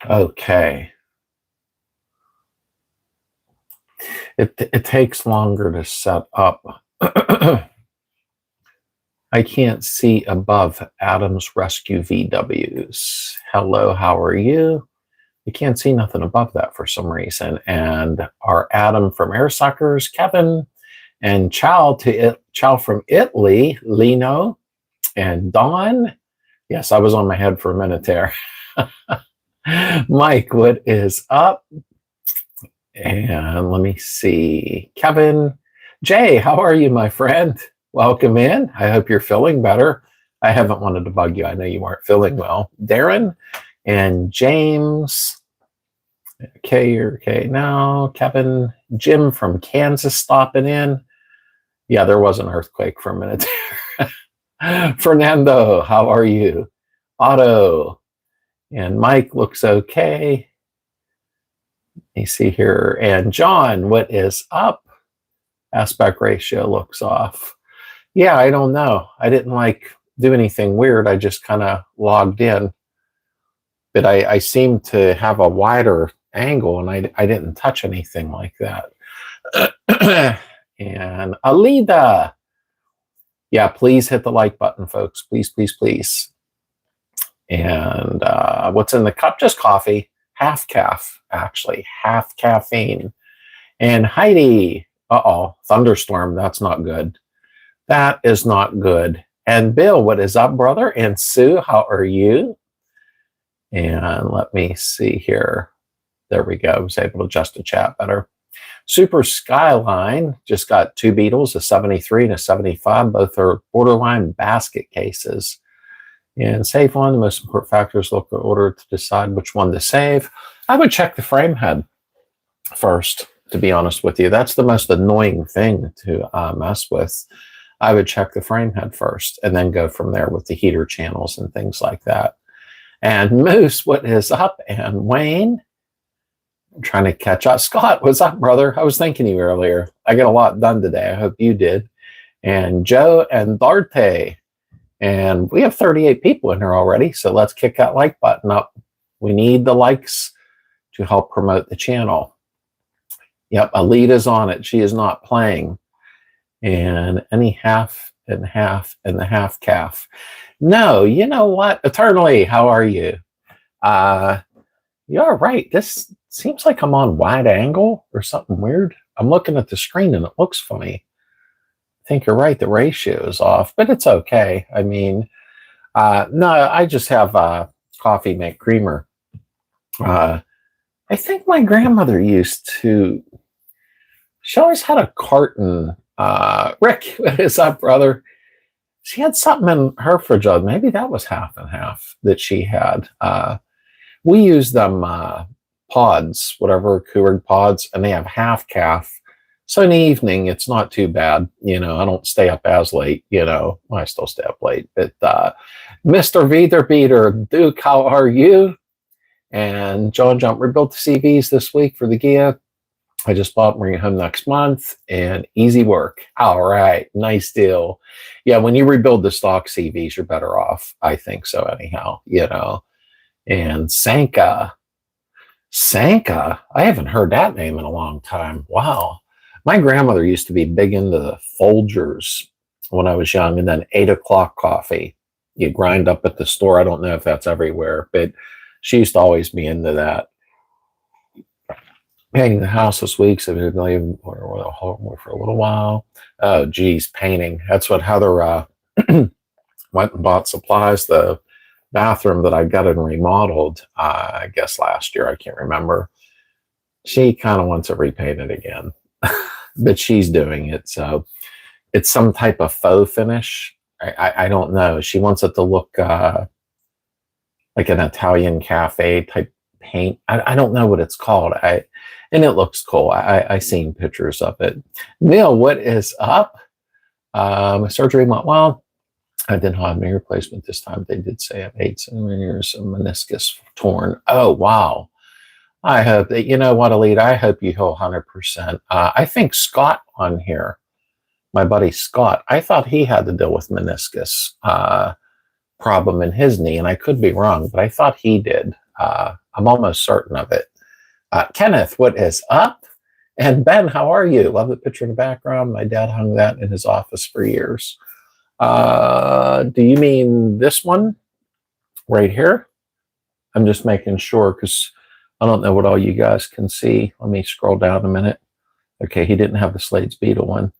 Okay. It takes longer to set up. I can't see above Adam's Rescue VWs. Hello, how are you? You can't see nothing above that for some reason. And our Adam from Air Suckers, Kevin, and Chow from Italy, Lino, and Dawn. Yes, I was on my head for a minute there. Mike, what is up? And let me see. Kevin, Jay, how are you, my friend? Welcome in. I hope you're feeling better. I haven't wanted to bug you. I know you weren't feeling well. Darren and James. Okay, you're okay now. Kevin, Jim from Kansas stopping in. Yeah, there was an earthquake for a minute there. Fernando, how are you? Otto and Mike looks okay. Let me see here. And John, what is up? Aspect ratio looks off. Yeah, I don't know. I didn't do anything weird. I just kind of logged in. But I seem to have a wider angle, and I didn't touch anything like that. And Alida. Yeah, please hit the like button, folks. Please, please, please. And what's in the cup? Just coffee. Half calf, actually. Half caffeine. And Heidi. Uh-oh. Thunderstorm. That's not good. That is not good. And Bill, what is up, brother? And Sue, how are you? And let me see here. There we go. I was able to adjust the chat better. Super Skyline just got two Beetles, a 73 and a 75. Both are borderline basket cases. And save one. The most important factor is look at order to decide which one to save. I would check the frame head first, to be honest with you. That's the most annoying thing to mess with. I would check the frame head first and then go from there with the heater channels and things like that. And Moose, what is up? And Wayne, I'm trying to catch up. Scott, what's up, brother? I was thinking of you earlier. I got a lot done today. I hope you did. And Joe and Darte. And we have 38 people in here already, so let's kick that like button up. We need the likes to help promote the channel. Yep, Alita's on it. She is not playing. And any half and half and the half calf. No, you know what? Eternally, how are you? You're right. This seems like I'm on wide angle or something weird. I'm looking at the screen and it looks funny. I think you're right. The ratio is off, but it's okay. I mean, no, I just have coffee make creamer. I think my grandmother used to, she always had a carton. Rick, what is up, brother? She had something in her fridge. Maybe that was half and half that she had. We use them pods, whatever, Keurig pods, and they have half calf. So in the evening, it's not too bad. You know, I don't stay up as late, you know. Well, I still stay up late. But Mr. Veether Beater, Duke, how are you? And John Jump rebuilt the CVs this week for the Gia. I just bought them, bring it home next month, and easy work. All right, nice deal. Yeah, when you rebuild the stock CVs, you're better off. I think so anyhow, you know. And Sanka, I haven't heard that name in a long time. Wow. My grandmother used to be big into the Folgers when I was young, and then 8 o'clock coffee. You grind up at the store. I don't know if that's everywhere, but she used to always be into that. Painting the house this week, so we're going to for a little while. Oh, geez, painting. That's what Heather went and bought supplies. The bathroom that I got and remodeled, I guess last year, I can't remember. She kind of wants it repainted again, but she's doing it. So it's some type of faux finish. I don't know. She wants it to look like an Italian cafe type paint. I don't know what it's called. And it looks cool. I seen pictures of it. Neil, what is up? My surgery went well. I didn't have knee replacement this time. They did say I have 8 centimeters of meniscus torn. Oh, wow. I hope that, you know what, Elite, I hope you heal 100%. I think Scott on here, my buddy Scott, I thought he had to deal with meniscus problem in his knee, and I could be wrong, but I thought he did. I'm almost certain of it. Kenneth, what is up? And Ben, how are you? Love the picture in the background. My dad hung that in his office for years. Do you mean this one right here? I'm just making sure because I don't know what all you guys can see. Let me scroll down a minute. Okay, he didn't have the Slades Beetle one.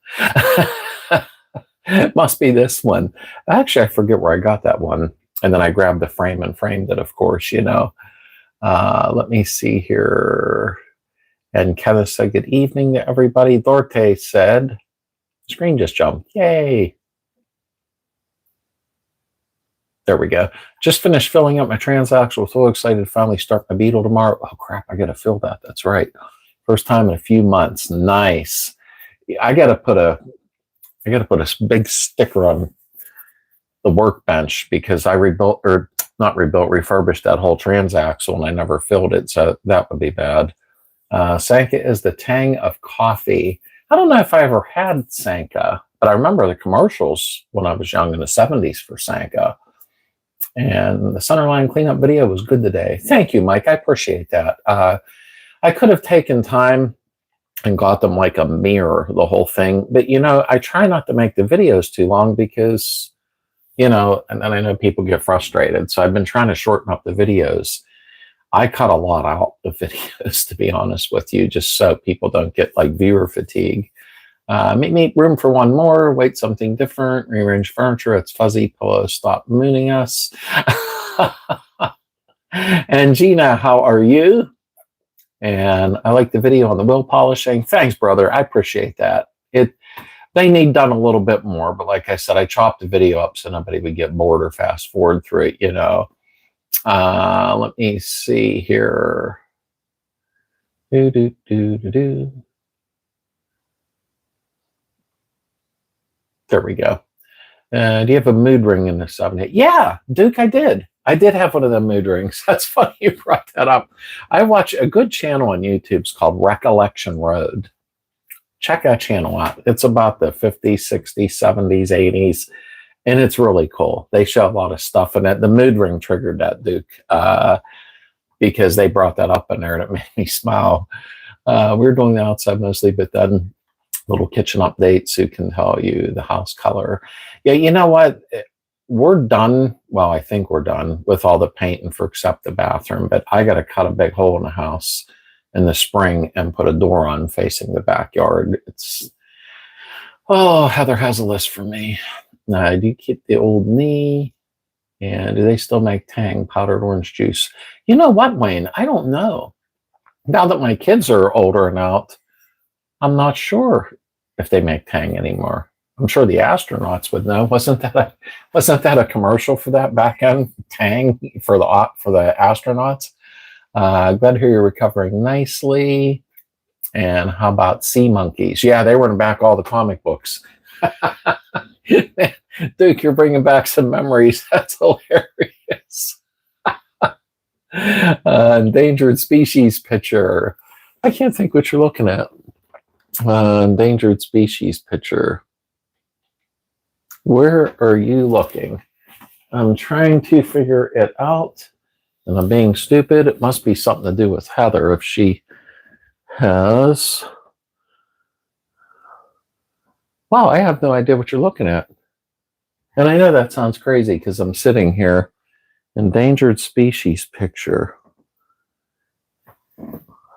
It must be this one. Actually, I forget where I got that one. And then I grabbed the frame and framed it, of course, you know. Let me see here. And Kenneth said, good evening to everybody. Dorte said, screen just jumped. Yay. There we go. Just finished filling up my transaction. So excited to finally start my Beetle tomorrow. Oh, crap. I got to fill that. That's right. First time in a few months. Nice. I got to put a big sticker on the workbench because I refurbished that whole transaxle and I never filled it. So that would be bad. Sanka is the tang of coffee. I don't know if I ever had Sanka, but I remember the commercials when I was young in the 70s for Sanka. And the centerline cleanup video was good today. Thank you, Mike. I appreciate that. I could have taken time and got them like a mirror, the whole thing. But, you know, I try not to make the videos too long because, you know, and I know people get frustrated. So I've been trying to shorten up the videos. I cut a lot out of videos, to be honest with you, just so people don't get like viewer fatigue. Make room for one more, wait something different, rearrange furniture, it's fuzzy, pillows, stop mooning us. And Gina, how are you? And I like the video on the wheel polishing. Thanks, brother. I appreciate that. They need done a little bit more, but like I said, I chopped the video up so nobody would get bored or fast forward through it, you know. Let me see here. There we go. Do you have a mood ring in the 70s? Yeah, Duke, I did. I did have one of them mood rings. That's funny you brought that up. I watch a good channel on YouTube. It's called Recollection Road. Check that channel out. It's about the 50s, 60s, 70s, 80s. And it's really cool. They show a lot of stuff in it. The mood ring triggered that, Duke, because they brought that up in there and it made me smile. We were doing the outside mostly, but then little kitchen updates who can tell you the house color. Yeah, you know what? We're done. Well, I think we're done with all the painting for except the bathroom, but I got to cut a big hole in the house in the spring and put a door on facing the backyard. Heather has a list for me. Now, do you keep the old knee? And do they still make Tang powdered orange juice? You know what, Wayne? I don't know. Now that my kids are older and out, I'm not sure if they make Tang anymore. I'm sure the astronauts would know. Wasn't that a commercial for that back end? Tang for the astronauts. Glad to hear you're recovering nicely. And how about sea monkeys? Yeah, they were in the back of all the comic books. Duke, you're bringing back some memories. That's hilarious. Endangered species picture. I can't think what you're looking at. Endangered species picture. Where are you looking? I'm trying to figure it out, and I'm being stupid. It must be something to do with Heather if she has. Wow, I have no idea what you're looking at. And I know that sounds crazy because I'm sitting here. Endangered species picture.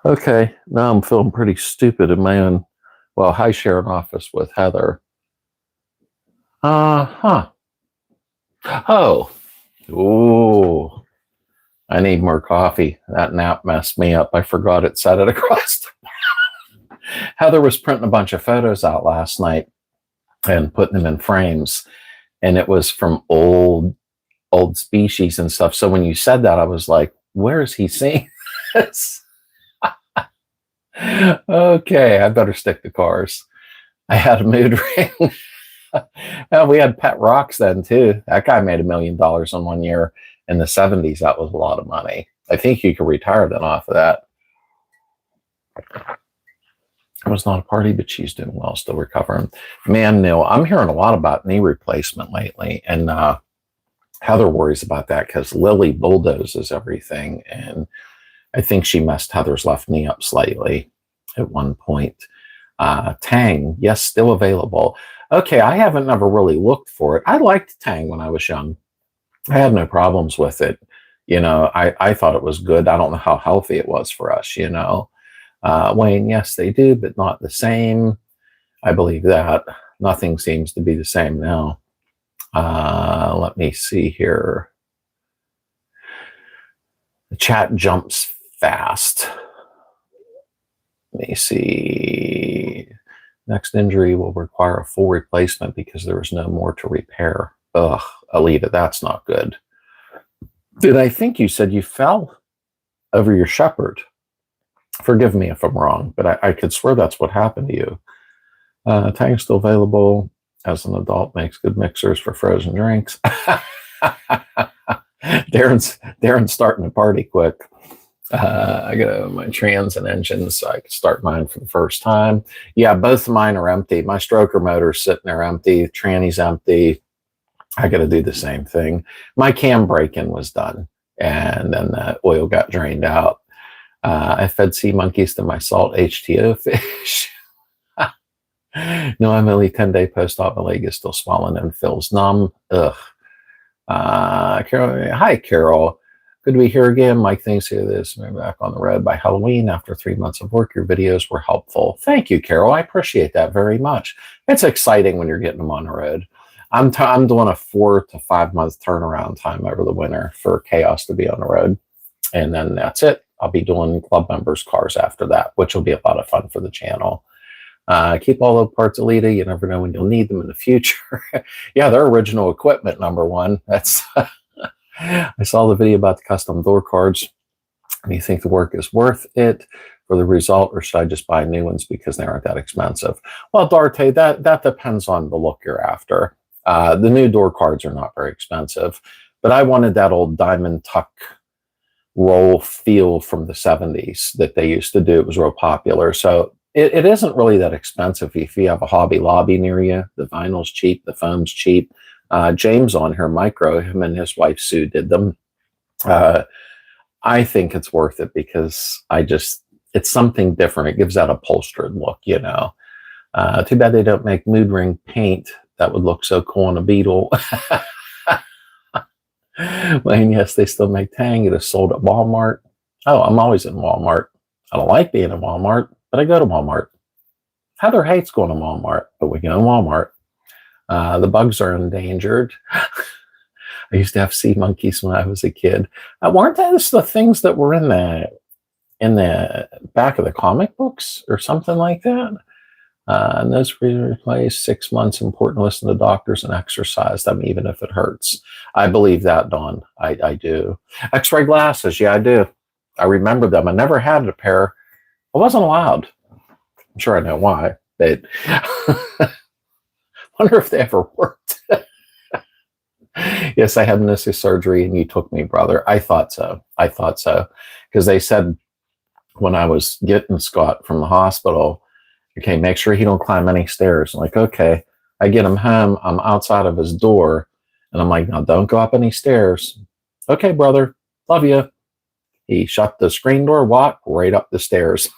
Okay, now I'm feeling pretty stupid in my own. Well, I share an office with Heather. Oh. Ooh. I need more coffee. That nap messed me up. I forgot it set it across the Heather was printing a bunch of photos out last night and putting them in frames. And it was from old species and stuff. So when you said that, I was like, where is he seeing this? Okay, I better stick to cars. I had a mood ring. Well, we had pet rocks then too. That guy made $1 million in 1 year. In the 70s, that was a lot of money. I think you could retire then off of that. It was not a party, but she's doing well, still recovering. Man, Neil, I'm hearing a lot about knee replacement lately, and Heather worries about that because Lily bulldozes everything, and I think she messed Heather's left knee up slightly at one point. Tang, yes, still available. Okay, I haven't never really looked for it. I liked Tang when I was young. I had no problems with it. You know, I thought it was good. I don't know how healthy it was for us, you know. Wayne, yes, they do, but not the same. I believe that. Nothing seems to be the same now. Let me see here. The chat jumps fast. Let me see. Next injury will require a full replacement because there is no more to repair. Ugh, Alita, that's not good. Did I think you said you fell over your shepherd? Forgive me if I'm wrong, but I could swear that's what happened to you. Tang's still available as an adult, makes good mixers for frozen drinks. Darren's starting to party quick. I got my trans and engines, so I could start mine for the first time. Yeah, both of mine are empty. My stroker motor's sitting there empty. Tranny's empty. I got to do the same thing. My cam break-in was done, and then the oil got drained out. I fed sea monkeys to my salt HTO fish. No, I'm only 10-day post-op. My leg is still swollen and feels numb. Ugh. Carol, hi, Carol. Good to be here again. Mike, thanks for this. Maybe back on the road by Halloween. After 3 months of work, your videos were helpful. Thank you, Carol. I appreciate that very much. It's exciting when you're getting them on the road. I'm doing a 4 to 5 month turnaround time over the winter for Chaos to be on the road. And then that's it. I'll be doing club members' cars after that, which will be a lot of fun for the channel. Keep all the parts, Alita. You never know when you'll need them in the future. Yeah, they're original equipment, number one. That's I saw the video about the custom door cards. Do you think the work is worth it for the result, or should I just buy new ones because they aren't that expensive? Well, Darte, that depends on the look you're after. The new door cards are not very expensive, but I wanted that old diamond tuck roll feel from the 70s that they used to do. It was real popular. So it isn't really that expensive if you have a Hobby Lobby near you. The vinyl's cheap, the foam's cheap. James on here, Micro, him and his wife Sue did them. I think it's worth it because it's something different. It gives that upholstered look, you know. Too bad they don't make mood ring paint. That would look so cool on a Beetle. Wayne, yes, they still make Tang. It is sold at Walmart. Oh, I'm always in Walmart. I don't like being in Walmart, but I go to Walmart. Heather hates going to Walmart, but we go to Walmart. The bugs are endangered. I used to have sea monkeys when I was a kid. Weren't those the things that were in the back of the comic books or something like that? And those replace 6 months. Important to listen to doctors and exercise them, even if it hurts. I believe that, Dawn. I do. X-ray glasses. Yeah, I do. I remember them. I never had a pair. I wasn't allowed. I'm sure I know why, but wonder if they ever worked. Yes, I had meniscus surgery and you took me, brother. I thought so. Because they said when I was getting Scott from the hospital, okay, make sure he don't climb any stairs. I'm like, okay. I get him home. I'm outside of his door. And I'm like, now don't go up any stairs. Okay, brother. Love you. He shut the screen door, walked right up the stairs.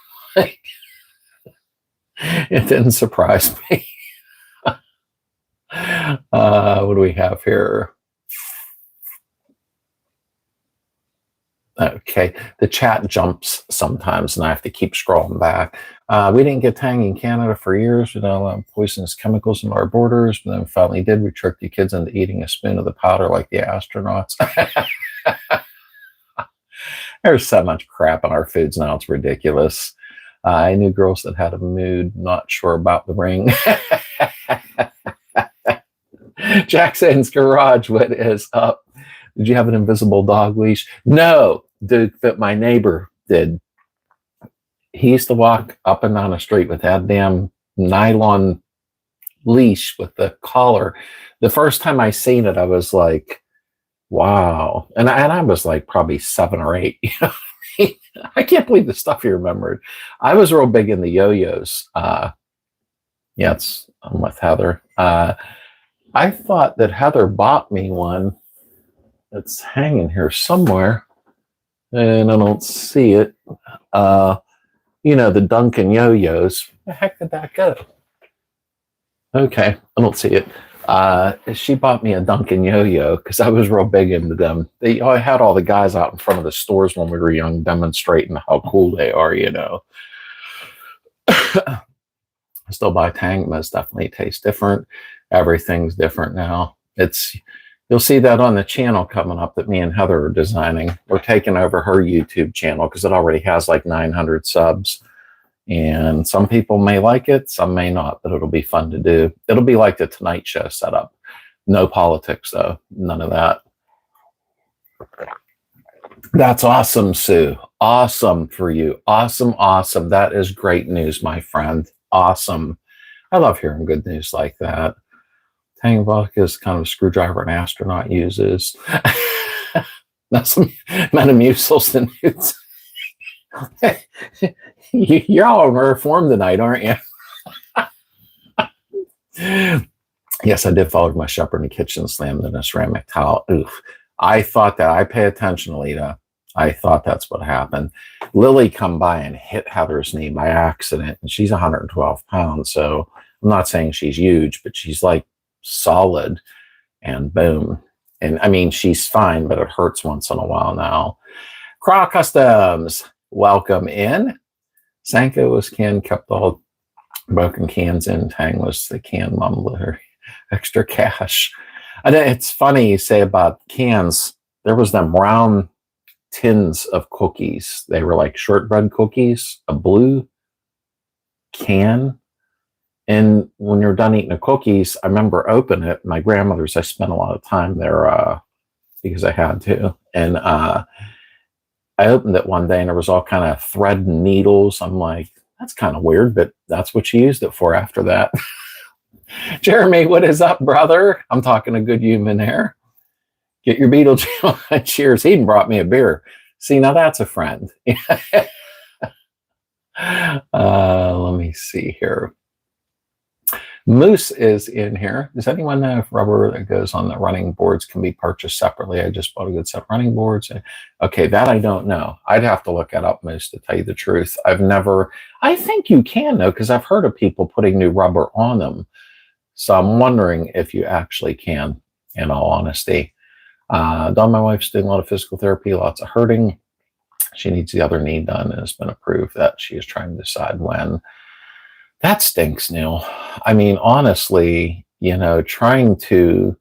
It didn't surprise me. What do we have here? Okay, the chat jumps sometimes, and I have to keep scrolling back. We didn't get Tang in Canada for years. We don't allow poisonous chemicals in our borders, but then we finally did. We tricked the kids into eating a spoon of the powder like the astronauts. There's so much crap in our foods now, it's ridiculous. I knew girls that had a mood, not sure about the ring. Jackson's Garage, what is up? Did you have an invisible dog leash? No, dude, but my neighbor did. He used to walk up and down the street with that damn nylon leash with the collar. The first time I seen it, I was like, wow. And I was like probably 7 or 8. You know what I mean? I can't believe the stuff you remembered. I was real big in the yo-yos. I'm with Heather. I thought that Heather bought me one that's hanging here somewhere. and I don't see it. The Duncan yo-yos. Where the heck did that go? Okay, I don't see it. She bought me a Duncan yo-yo because I was real big into them. I had all the guys out in front of the stores when we were young demonstrating how cool they are, I still buy Tang. Most definitely tastes different. Everything's different now. You'll see that on the channel coming up that me and Heather are designing. We're taking over her YouTube channel because it already has like 900 subs. And some people may like it, some may not, but it'll be fun to do. It'll be like the Tonight Show setup. No politics, though. None of that. That's awesome, Sue. Awesome for you. Awesome, awesome. That is great news, my friend. Awesome. I love hearing good news like that. Tang vodka is kind of a screwdriver an astronaut uses. That's some Metamucil's the news. You're all in rare form tonight, aren't you? Yes, I did follow my shepherd in the kitchen, slammed in a ceramic towel. Oof. I thought that. I pay attention, Alita. I thought that's what happened. Lily come by and hit Heather's knee by accident, and she's 112 pounds. So I'm not saying she's huge, but she's like solid, and boom. And I mean, she's fine, but it hurts once in a while now. Craw Customs, welcome in. Sanko was can, kept all broken cans in. Tang was the can mumbler. Extra cash. It's funny you say about cans. There was them round tins of cookies. They were like shortbread cookies, a blue can. And when you're done eating the cookies, I remember opening it. My grandmother's, I spent a lot of time there because I had to. And I opened it one day and there was all kind of thread and needles. I'm like, that's kind of weird, but that's what she used it for after that. Jeremy, what is up, brother? I'm talking a good human here. Get your Beetle channel. Cheers. He even brought me a beer. See, now that's a friend. Let me see here. Moose is in here. Does anyone know if rubber that goes on the running boards can be purchased separately? I just bought a good set of running boards. Okay, that I don't know. I'd have to look it up, Moose, to tell you the truth. I think you can, though, because I've heard of people putting new rubber on them. So I'm wondering if you actually can, in all honesty. Dawn, my wife's doing a lot of physical therapy, lots of hurting. She needs the other knee done and it's been approved that she is trying to decide when. That stinks, Neil. I mean, honestly, trying to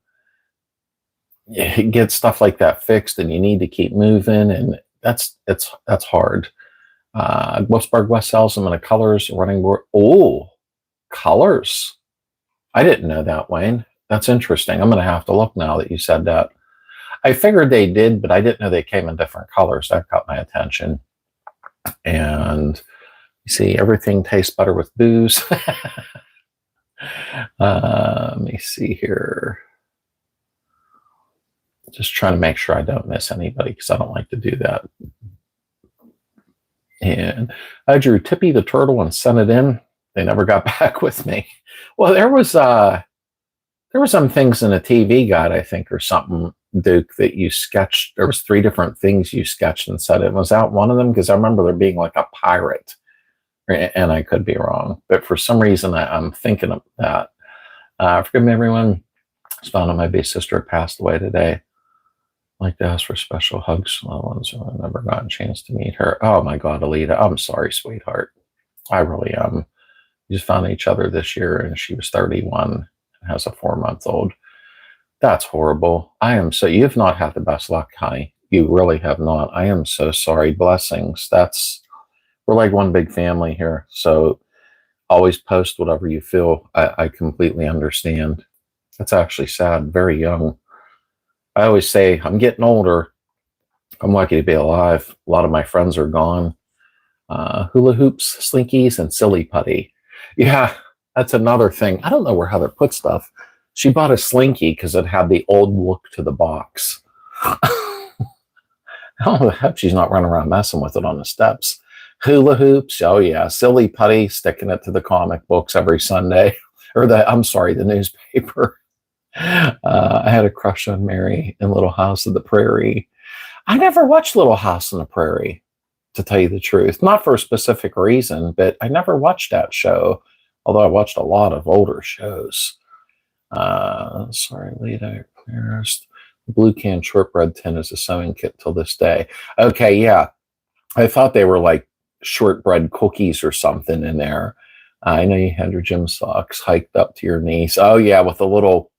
get stuff like that fixed and you need to keep moving, and that's hard. Wolfsburg West sells them in a colors running board. Oh, colors. I didn't know that, Wayne. That's interesting. I'm going to have to look now that you said that. I figured they did, but I didn't know they came in different colors. That caught my attention. And you see, everything tastes better with booze. Let me see here. Just trying to make sure I don't miss anybody because I don't like to do that. And I drew Tippy the turtle and sent it in. They never got back with me. Well, there were some things in a TV guide, I think, or something, Duke, that you sketched. There was 3 different things you sketched and said it was out one of them, because I remember there being like a pirate, and I could be wrong, but for some reason I'm thinking of that. Forgive me, everyone. I found out my big sister passed away today. I'd like to ask for special hugs for loved ones who I've never gotten a chance to meet her. Oh my God, Alita, I'm sorry, sweetheart. I really am. We just found each other this year, and she was 31 and has a 4-month-old. That's horrible. You've not had the best luck, honey. You really have not. I am so sorry. Blessings. We're like one big family here. So always post whatever you feel. I completely understand. That's actually sad. Very young. I always say I'm getting older. I'm lucky to be alive. A lot of my friends are gone. Hula hoops, slinkies, and silly putty. Yeah, that's another thing. I don't know where Heather put stuff. She bought a slinky because it had the old look to the box. Oh, heck, she's not running around messing with it on the steps. Hula hoops, oh yeah. Silly putty, sticking it to the comic books every Sunday. Or the newspaper. I had a crush on Mary in Little House of the Prairie. I never watched Little House on the Prairie, to tell you the truth. Not for a specific reason, but I never watched that show, although I watched a lot of older shows. Sorry, Lita, clearest. Blue can shortbread tin is a sewing kit till this day. Okay, yeah. I thought they were like shortbread cookies or something in there. I know you had your gym socks hiked up to your knees. Oh, yeah, with the little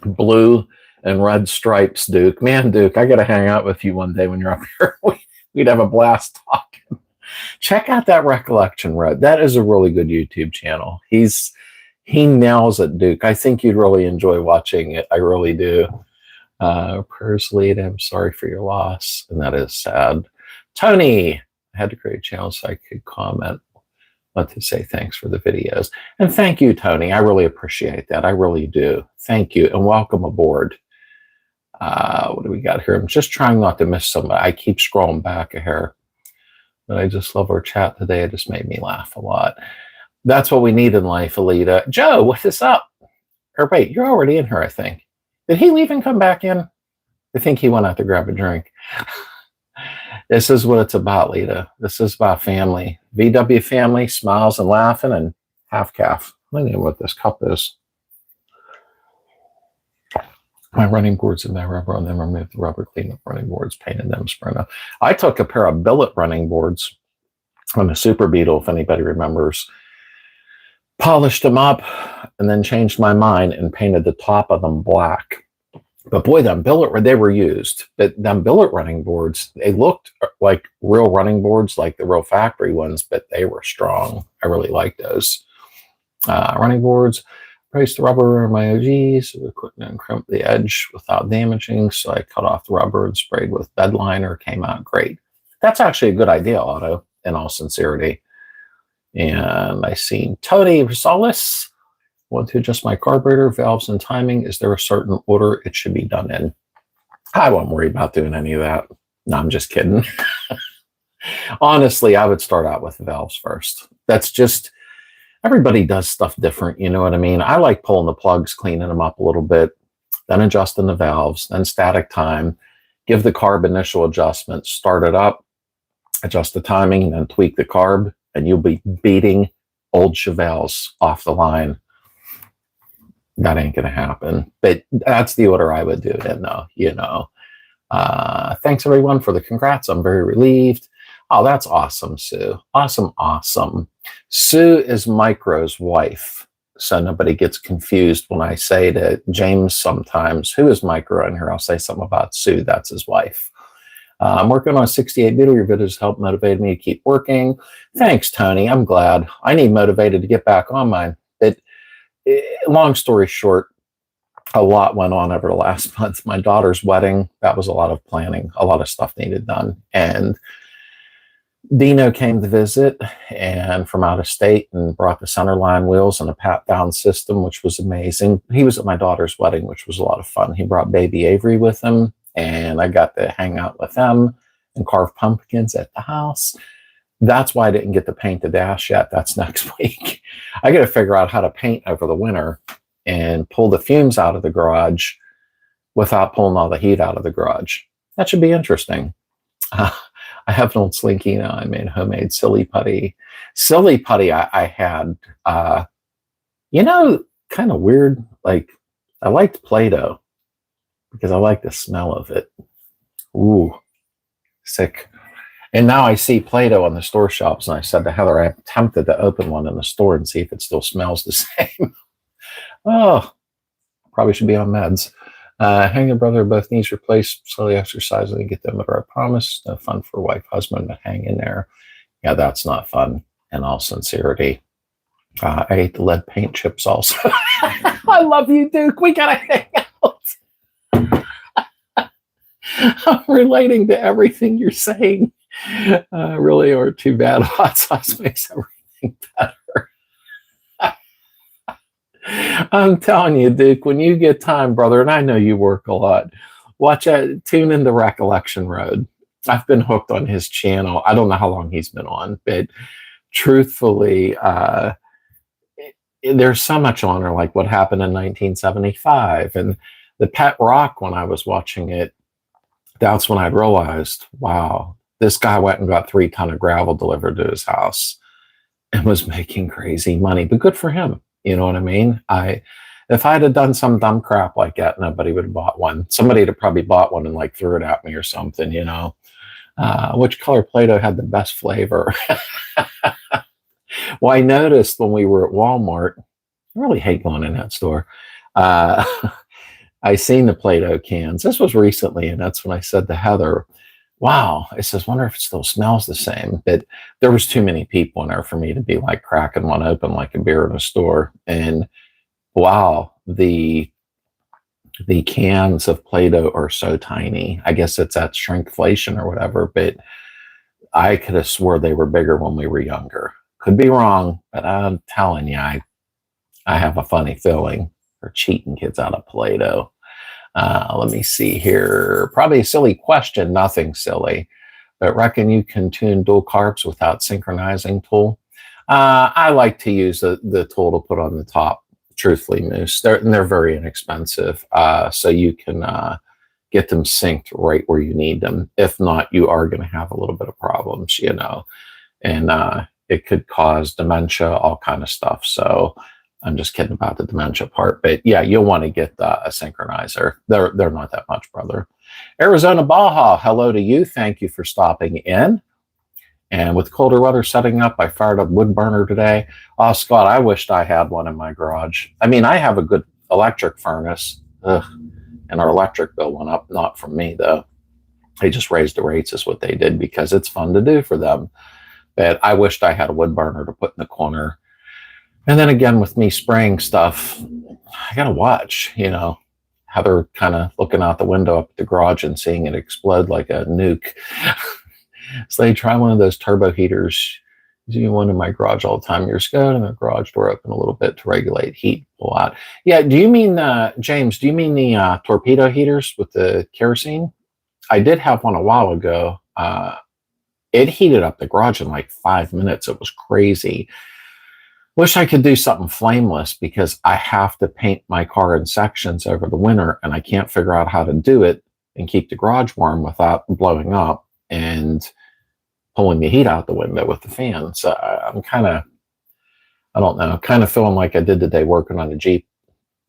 blue and red stripes, Duke. Man, Duke, I got to hang out with you one day when you're up here. We'd have a blast talking. Check out that Recollection Road. That is a really good YouTube channel. He nails it, Duke. I think you'd really enjoy watching it. I really do. Prayers lead. I'm sorry for your loss. And that is sad. Tony, I had to create a channel so I could comment. Want to say thanks for the videos. And thank you, Tony. I really appreciate that. I really do. Thank you. And welcome aboard. What do we got here? I'm just trying not to miss somebody. I keep scrolling back a hair. But I just love our chat today. It just made me laugh a lot. That's what we need in life, Alita. Joe, what is up? Or wait, you're already in here, I think. Did he leave and come back in? I think he went out to grab a drink. This is what it's about, Lita. This is about family. VW family, smiles and laughing, and half calf. I don't know what this cup is. My running boards and my rubber on them, removed the rubber, cleaned up running boards, painted them, sprayed them. I took a pair of billet running boards on the Super Beetle, if anybody remembers, polished them up, and then changed my mind and painted the top of them black. But boy, them billet, they were used. But them billet running boards, they looked like real running boards, like the real factory ones, but they were strong. I really liked those. Running boards. Replaced the rubber on my OGs, so couldn't uncrimp the edge without damaging, so I cut off the rubber and sprayed with bed liner. Came out great. That's actually a good idea, Otto, in all sincerity. And I seen Tony Rosales. Want to adjust my carburetor, valves, and timing. Is there a certain order it should be done in? I won't worry about doing any of that. No, I'm just kidding. Honestly, I would start out with the valves first. That's just... Everybody does stuff different, you know what I mean? I like pulling the plugs, cleaning them up a little bit, then adjusting the valves, then static time, give the carb initial adjustment, start it up, adjust the timing, then tweak the carb, and you'll be beating old Chevelles off the line. That ain't going to happen. But that's the order I would do it in, though, you know. Thanks, everyone, for the congrats. I'm very relieved. Oh, that's awesome, Sue. Awesome, awesome. Sue is Micro's wife, so nobody gets confused when I say to James sometimes, who is Micro in here? I'll say something about Sue. That's his wife. I'm working on 68 Beetle. Your videos help motivate me to keep working. Thanks, Tony. I'm glad. I need motivated to get back on mine. Long story short, a lot went on over the last month. My daughter's wedding, that was a lot of planning. A lot of stuff needed done. And Dino came to visit and from out of state and brought the centerline wheels and a pat down system, which was amazing. He was at my daughter's wedding, which was a lot of fun. He brought baby Avery with him, and I got to hang out with them and carve pumpkins at the house. That's why I didn't get to paint the dash yet. That's next week. I got to figure out how to paint over the winter and pull the fumes out of the garage without pulling all the heat out of the garage. That should be interesting. I have an old Slinky now. I made homemade silly putty. Silly putty I had, you know, kind of weird. Like, I liked Play-Doh because I like the smell of it. Ooh, sick. And now I see Play-Doh on the store shops, and I said to Heather, I'm tempted to open one in the store and see if it still smells the same. Oh, probably should be on meds. Hang your brother, both knees replaced, slowly exercising and get them at our promise. No fun for wife, husband, but hang in there. Yeah, that's not fun, in all sincerity. I ate the lead paint chips also. I love you, Duke. We gotta hang out. I'm relating to everything you're saying. Really are too bad. Hot sauce makes everything better. I'm telling you, Duke, when you get time, brother, and I know you work a lot, tune into Recollection Road. I've been hooked on his channel. I don't know how long he's been on, but truthfully, there's so much on there, like what happened in 1975 and the pet rock when I was watching it. That's when I realized, wow, this guy went and got 3 tons of gravel delivered to his house and was making crazy money, but good for him. You know what I mean? If I'd have done some dumb crap like that, nobody would have bought one. Somebody would have probably bought one and like threw it at me or something, you know. Which color Play-Doh had the best flavor? Well, I noticed when we were at Walmart, I really hate going in that store. Uh, I seen the Play-Doh cans. This was recently, and that's when I said to Heather, wow, I says, wonder if it still smells the same. But there was too many people in there for me to be like cracking one open like a beer in a store. And wow, the cans of Play-Doh are so tiny. I guess it's that shrinkflation or whatever, but I could have swore they were bigger when we were younger. Could be wrong, but I'm telling you, I have a funny feeling they're cheating kids out of Play-Doh. Let me see here. Probably a silly question, nothing silly, but reckon you can tune dual carps without synchronizing tool? I like to use the tool to put on the top. Truthfully, Moose, they're very inexpensive, so you can get them synced right where you need them. If not, you are going to have a little bit of problems, you know, and it could cause dementia, all kind of stuff. So I'm just kidding about the dementia part, but yeah, you'll want to get a synchronizer. They're not that much, brother. Arizona Baja, hello to you. Thank you for stopping in. And with colder weather setting up, I fired up wood burner today. Oh, Scott, I wished I had one in my garage. I mean, I have a good electric furnace. Ugh. And our electric bill went up, not from me, though. They just raised the rates is what they did because it's fun to do for them. But I wished I had a wood burner to put in the corner. And then again, with me spraying stuff, I got to watch, you know, Heather kind of looking out the window up at the garage and seeing it explode like a nuke. So they try one of those turbo heaters. You one in my garage all the time. You're scared and the garage door open a little bit to regulate heat a lot. Yeah, do you mean, James, do you mean the torpedo heaters with the kerosene? I did have one a while ago. It heated up the garage in like 5 minutes. It was crazy. Wish I could do something flameless because I have to paint my car in sections over the winter and I can't figure out how to do it and keep the garage warm without blowing up and pulling the heat out the window with the fan. So I'm kind of, I don't know, kind of feeling like I did today working on a Jeep.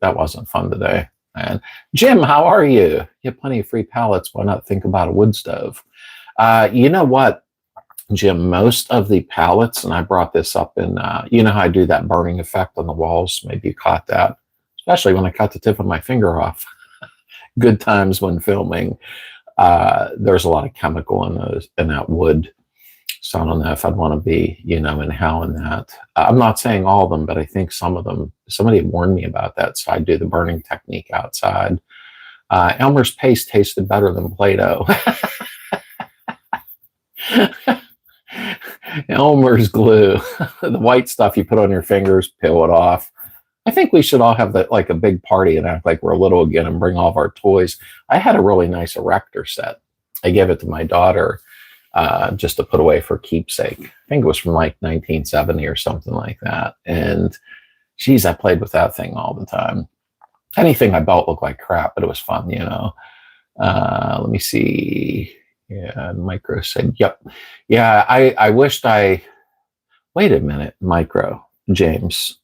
That wasn't fun today. And Jim, how are you? You have plenty of free pallets. Why not think about a wood stove? You know what, Jim, most of the pallets, and I brought this up in, you know how I do that burning effect on the walls? Maybe you caught that, especially when I cut the tip of my finger off. Good times when filming. There's a lot of chemical in that wood. So I don't know if I'd want to be, you know, in hell in that. I'm not saying all of them, but I think some of them, somebody had warned me about that. So I do the burning technique outside. Elmer's paste tasted better than Play-Doh. Elmer's glue, the white stuff you put on your fingers, peel it off. I think we should all have like a big party and act like we're little again and bring all of our toys. I had a really nice erector set. I gave it to my daughter just to put away for keepsake. I think it was from like 1970 or something like that. And geez, I played with that thing all the time. Anything I built looked like crap, but it was fun, you know. Let me see. Yeah, Micro said, yep. Yeah, I wished wait a minute, Micro, James.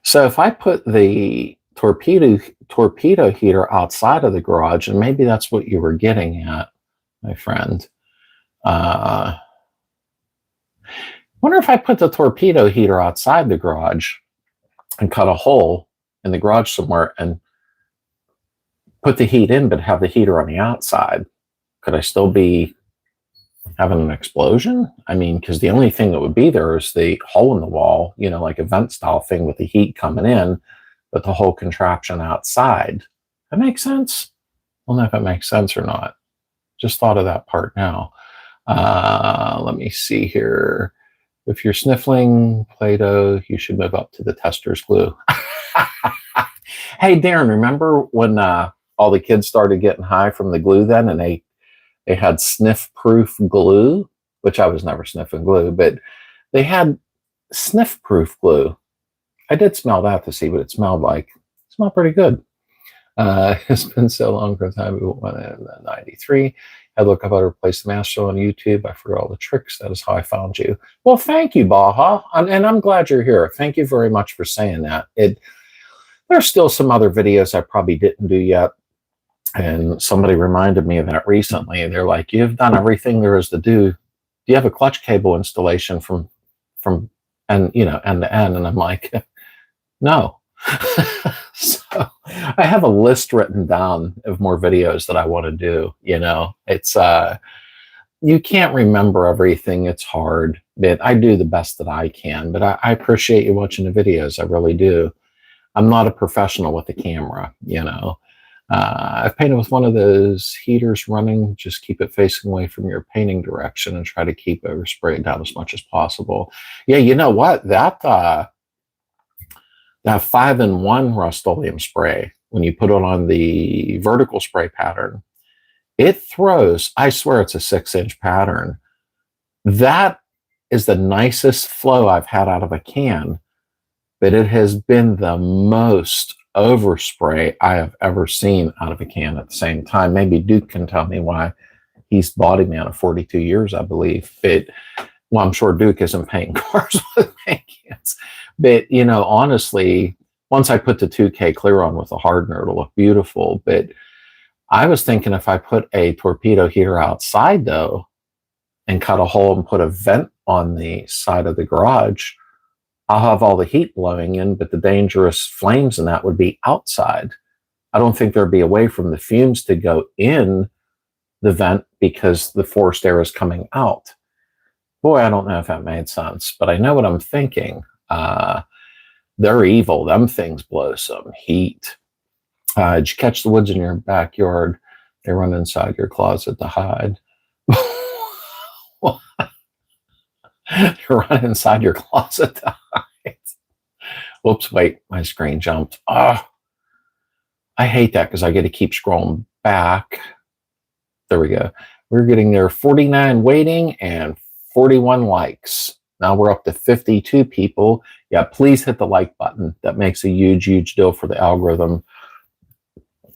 So if I put the torpedo heater outside of the garage, and maybe that's what you were getting at, my friend. Wonder if I put the torpedo heater outside the garage and cut a hole in the garage somewhere and put the heat in, but have the heater on the outside. Could I still be having an explosion? I mean, because the only thing that would be there is the hole in the wall, you know, like a vent style thing with the heat coming in, but the whole contraption outside. That makes sense? I don't know if it makes sense or not. Just thought of that part now. Let me see here. If you're sniffling Play-Doh, you should move up to the tester's glue. Hey, Darren, remember when all the kids started getting high from the glue then, and they had sniff-proof glue, which I was never sniffing glue, but they had sniff-proof glue. I did smell that to see what it smelled like. It smelled pretty good. It's been so long for a time. We went in 93. I look up how to replace the master on YouTube. I forgot all the tricks. That is how I found you. Well, thank you, Baha. And I'm glad you're here. Thank you very much for saying that. There's still some other videos I probably didn't do yet. And somebody reminded me of that recently. They're like, you've done everything there is to do. Do you have a clutch cable installation from and end to end? And I'm like, no. So I have a list written down of more videos that I want to do. It's you can't remember everything. It's hard, but I do the best that I can. But I appreciate you watching the videos. I really do. I'm not a professional with the camera. I've painted with one of those heaters running. Just keep it facing away from your painting direction and try to keep overspray it down as much as possible. Yeah, you know what? That 5-in-1 Rust-Oleum spray, when you put it on the vertical spray pattern, it throws, I swear it's a 6-inch pattern. That is the nicest flow I've had out of a can, but it has been the most overspray I have ever seen out of a can at the same time. Maybe Duke can tell me why. He's body man of 42 years, I believe. Well, I'm sure Duke isn't painting cars with paint cans. But, honestly, once I put the 2K clear on with a hardener, it'll look beautiful. But I was thinking if I put a torpedo heater outside, though, and cut a hole and put a vent on the side of the garage, I'll have all the heat blowing in, but the dangerous flames in that would be outside. I don't think there'd be a way from the fumes to go in the vent because the forced air is coming out. Boy, I don't know if that made sense, but I know what I'm thinking. They're evil. Them things blow some heat. Did you catch the woods in your backyard? They run inside your closet to hide. You run inside your closet to hide. Whoops, wait, my screen jumped. I hate that because I get to keep scrolling back. There we go. We're getting there. 49 waiting and 41 likes. Now we're up to 52 people. Yeah, please hit the like button. That makes a huge, huge deal for the algorithm.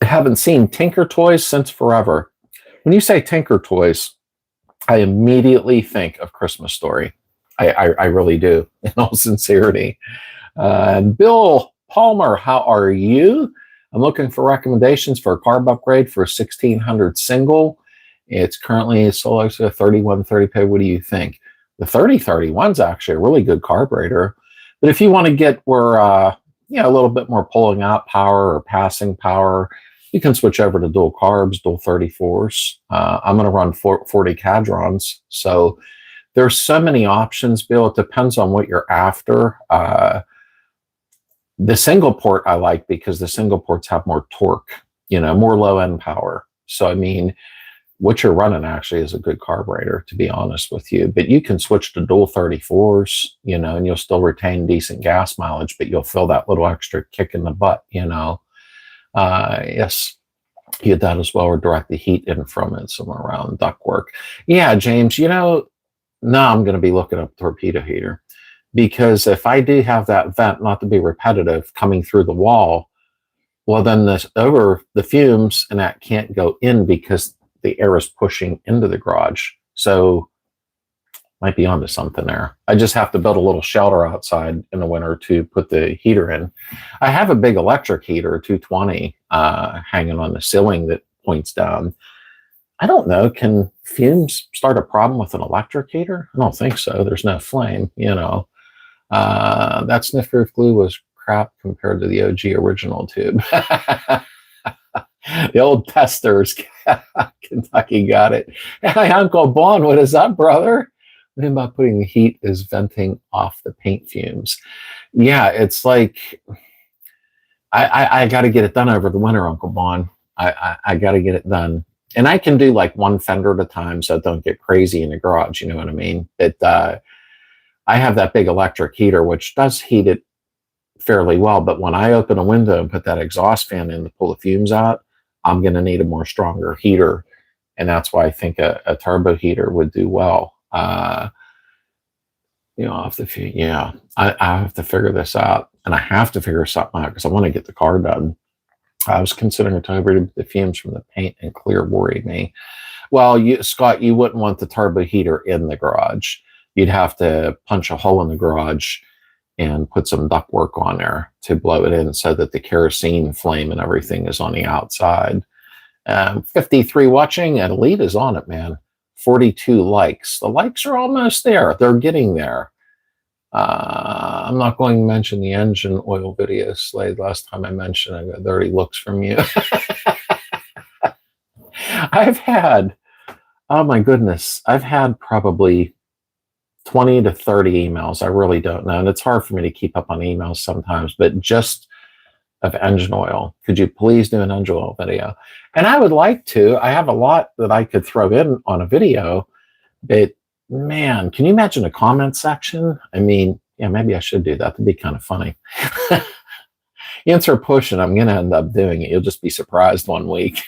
I haven't seen Tinker Toys since forever. When you say Tinker Toys, I immediately think of Christmas Story. I really do, in all sincerity. Bill Palmer, how are you? I'm looking for recommendations for a carb upgrade for a 1600 single. It's currently sold to a 3130P. What do you think? The 3031 is actually a really good carburetor. But if you want to get where, a little bit more pulling out power or passing power, you can switch over to dual carbs, dual 34s. I'm going to run 40 Cadrons. So there's so many options, Bill. It depends on what you're after. The single port I like because the single ports have more torque, more low end power. So, what you're running actually is a good carburetor, to be honest with you. But you can switch to dual 34s, and you'll still retain decent gas mileage, but you'll feel that little extra kick in the butt, Yes, you get that as well, or direct the heat in from it somewhere around ductwork. Yeah, James, now I'm going to be looking up torpedo heater, because if I do have that vent, not to be repetitive, coming through the wall, well, then the fumes and that can't go in because the air is pushing into the garage. So might be onto something there. I just have to build a little shelter outside in the winter to put the heater in. I have a big electric heater, 220, hanging on the ceiling that points down. I don't know. Can fumes start a problem with an electric heater? I don't think so. There's no flame, That sniff-proof glue was crap compared to the OG original tube. The old testers. Kentucky got it. Hey, Uncle Bon, what is up, brother? What about putting the heat is venting off the paint fumes? Yeah, it's like I got to get it done over the winter, Uncle Bon. I got to get it done. And I can do like one fender at a time so it don't get crazy in the garage, you know what I mean? But I have that big electric heater, which does heat it fairly well. But when I open a window and put that exhaust fan in to pull the fumes out, I'm going to need a more stronger heater. And that's why I think a turbo heater would do well. I have to figure this out. And I have to figure something out because I want to get the car done. I was considering a turbo, but the fumes from the paint and clear worried me. Well, Scott, you wouldn't want the turbo heater in the garage. You'd have to punch a hole in the garage and put some ductwork on there to blow it in so that the kerosene flame and everything is on the outside. 53 watching, and Elite is on it, man. 42 likes. The likes are almost there. They're getting there. I'm not going to mention the engine oil video, Slade. Last time I mentioned, I got dirty looks from you. I've had, oh my goodness, I've had probably 20 to 30 emails. I really don't know. And it's hard for me to keep up on emails sometimes, but just of engine oil. Could you please do an engine oil video? And I would like to. I have a lot that I could throw in on a video, but man, can you imagine a comment section? I mean, yeah, maybe I should do that. That'd be kind of funny. Answer push, and I'm going to end up doing it. You'll just be surprised one week.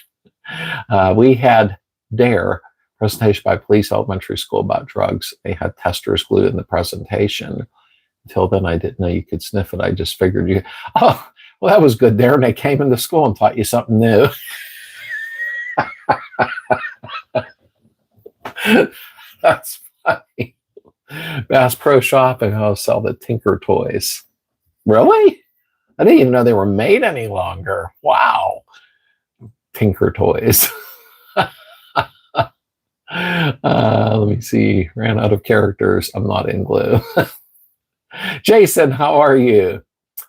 We had DARE, presentation by Police Elementary School about drugs. They had testers glued in the presentation. Until then, I didn't know you could sniff it. I just figured you, oh, well, that was good, DARE. And they came into school and taught you something new. That's funny. Bass Pro Shopping, I'll sell the Tinker toys. Really? I didn't even know they were made any longer. Wow. Tinker toys. Let me see. Ran out of characters. I'm not in glue. Jason, how are you?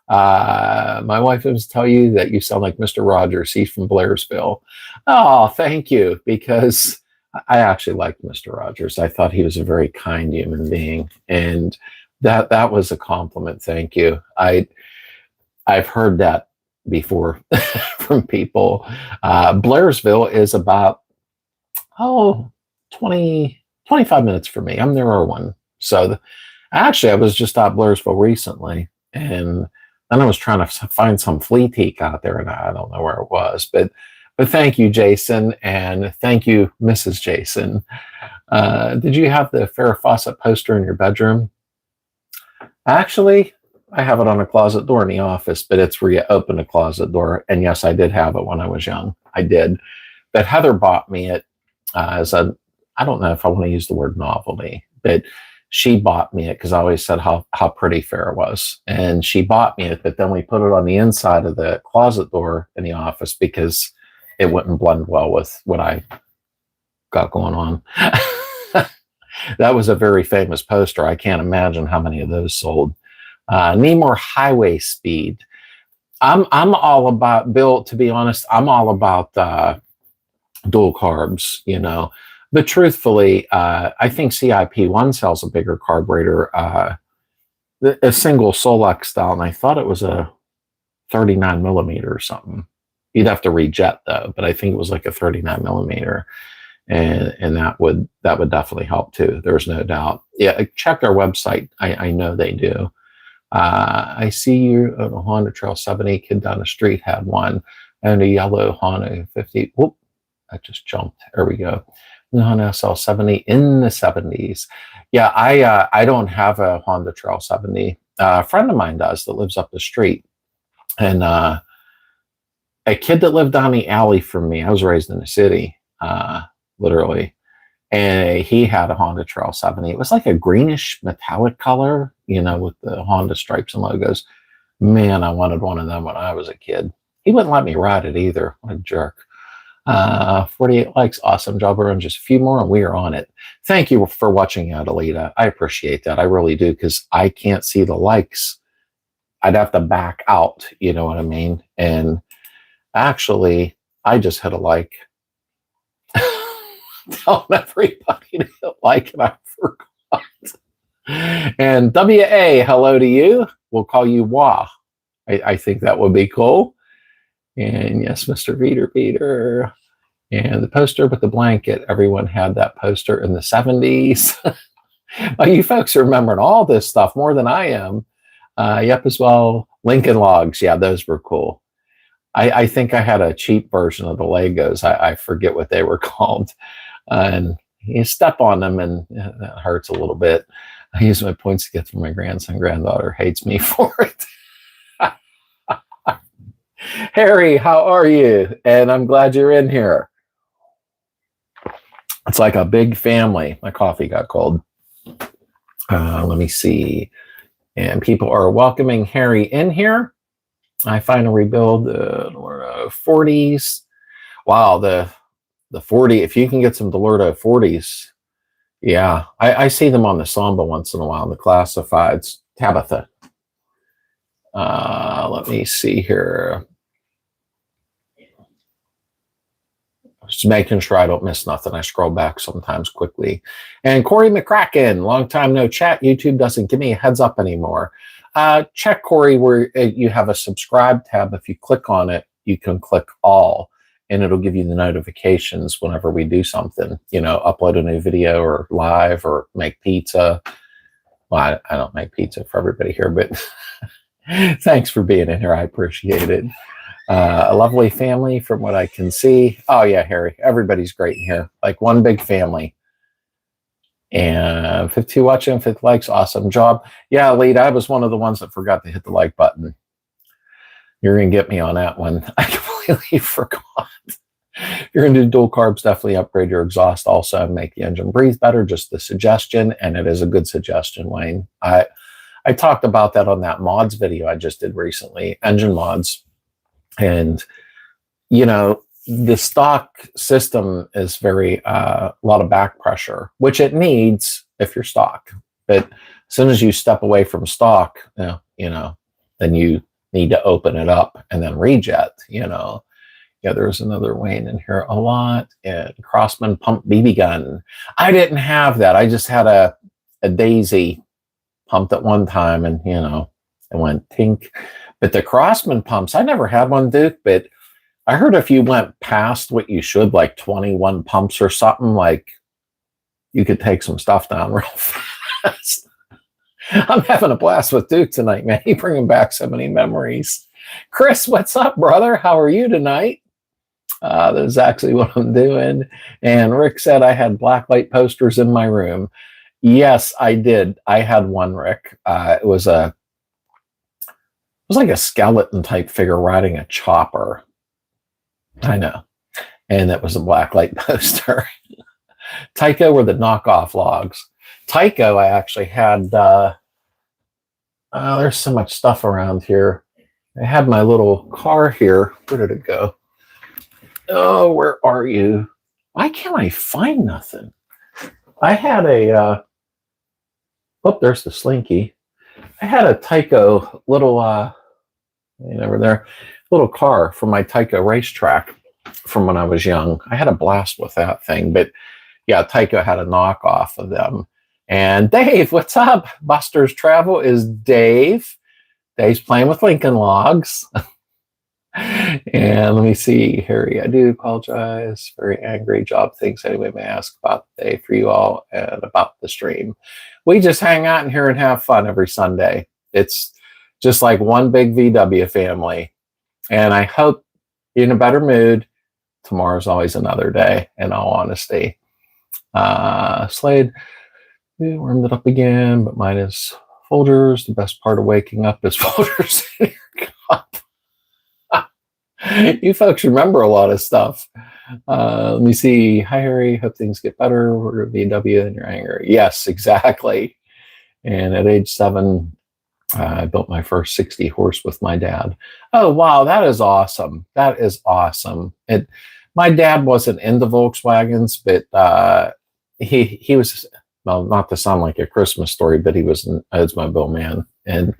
My wife was to tell you that you sound like Mr. Rogers. He's from Blairsville. Oh, thank you. Because I actually liked Mr. Rogers. I thought he was a very kind human being, and that was a compliment. Thank you. I've heard that before from people. Blairsville is about 25 minutes for me. I'm near one. So actually, I was just out Blairsville recently, and then I was trying to find some flea teak out there, and I don't know where it was, but thank you, Jason, and thank you, Mrs. Jason. Did you have the Farrah Fawcett poster in your bedroom? Actually, I have it on a closet door in the office, but it's where you open a closet door. And yes, I did have it when I was young. I did. But Heather bought me it as a, I don't know if I want to use the word novelty, but she bought me it because I always said how pretty Farrah was. And she bought me it, but then we put it on the inside of the closet door in the office because it wouldn't blend well with what I got going on. That was a very famous poster. I can't imagine how many of those sold. Need more highway speed. I'm all about, Bill, to be honest, I'm all about dual carbs, you know. But truthfully, I think CIP1 sells a bigger carburetor, a single Solex style, and I thought it was a 39 millimeter or something. You'd have to rejet though, but I think it was like a 39 millimeter, and that would definitely help too. There's no doubt. Yeah, check their website. I know they do. I see you on a Honda Trail 70. Kid down the street had one, and a yellow Honda 50. Whoop! I just jumped. There we go. The Honda SL70 in the 70s. Yeah, I don't have a Honda Trail 70. A friend of mine does that lives up the street, and a kid that lived down the alley from me. I was raised in the city, literally, and he had a Honda Trail 70. It was like a greenish metallic color, you know, with the Honda stripes and logos. Man, I wanted one of them when I was a kid. He wouldn't let me ride it either. What a jerk. 48 likes. Awesome job. We're on just a few more and we are on it. Thank you for watching, Adelita. I appreciate that. I really do, because I can't see the likes. I'd have to back out, you know what I mean? And actually, I just hit a like. Tell everybody to hit like, and I forgot. And WA, hello to you. We'll call you Wah. I think that would be cool. And yes, Mr. Peter. And the poster with the blanket. Everyone had that poster in the 70s. Well, you folks are remembering all this stuff more than I am. Yep, as well. Lincoln Logs. Yeah, those were cool. I think I had a cheap version of the Legos. I forget what they were called. And you step on them and that hurts a little bit. I use my points to get through my grandson. Granddaughter hates me for it. Harry, how are you? And I'm glad you're in here. It's like a big family. My coffee got cold. Let me see. And people are welcoming Harry in here. I finally rebuild the 40s. Wow, the 40. If you can get some Delorto 40s, yeah, I see them on the Samba once in a while, the classifieds. Tabitha. Let me see here. Just making sure I don't miss nothing. I scroll back sometimes quickly. And Corey McCracken, long time no chat. YouTube doesn't give me a heads up anymore. Check, Corey, where you have a subscribe tab. If you click on it, you can click all, and it'll give you the notifications whenever we do something, upload a new video or live or make pizza. Well, I don't make pizza for everybody here, but thanks for being in here. I appreciate it. A lovely family from what I can see. Oh, yeah, Harry. Everybody's great in here. Like one big family. And 52 watching, 50 likes. Awesome job. Yeah, Lead, I was one of the ones that forgot to hit the like button. You're going to get me on that one. I completely forgot. You're going to do dual carbs, definitely upgrade your exhaust also and make the engine breathe better. Just the suggestion, and it is a good suggestion, Wayne. I talked about that on that mods video I just did recently, engine mods. And, the stock system is very, a lot of back pressure, which it needs if you're stock. But as soon as you step away from stock, then you need to open it up and then rejet, Yeah, there's another Wayne in here a lot. And Crossman pump BB gun. I didn't have that. I just had a Daisy pumped at one time, and, it went tink. But the Crossman pumps, I never had one, Duke, but I heard if you went past what you should, like 21 pumps or something, like you could take some stuff down real fast. I'm having a blast with Duke tonight, man. He's bringing back so many memories. Chris, what's up, brother? How are you tonight? That's actually what I'm doing. And Rick said I had blacklight posters in my room. Yes, I did. I had one, Rick. It was like a skeleton type figure riding a chopper. I know. And that was a blacklight poster. Tyco were the knockoff logs. Tyco, I actually had, there's so much stuff around here. I had my little car here. Where did it go? Oh, where are you? Why can't I find nothing? I had there's the Slinky. I had a Tyco little, over there, little car from my Tyco racetrack from when I was young. I had a blast with that thing, but yeah, Tyco had a knockoff of them. And Dave, what's up? Buster's Travel is Dave. Dave's playing with Lincoln Logs. And let me see, Harry, I do apologize. Very angry job things. Anyway, may I ask about the day for you all and about the stream. We just hang out in here and have fun every Sunday. It's just like one big VW family. And I hope you're in a better mood. Tomorrow's always another day, in all honesty. Slade, we warmed it up again, but mine is Folgers. The best part of waking up is Folgers in your cup. You folks remember a lot of stuff. Let me see. Hi, Harry. Hope things get better. We're at VW and you're angry. Yes, exactly. And at age 7, I built my first 60 horse with my dad. Oh, wow. That is awesome. That is awesome. My dad wasn't into Volkswagens, but he was, well, not to sound like a Christmas story, but he was an Oldsmobile man. And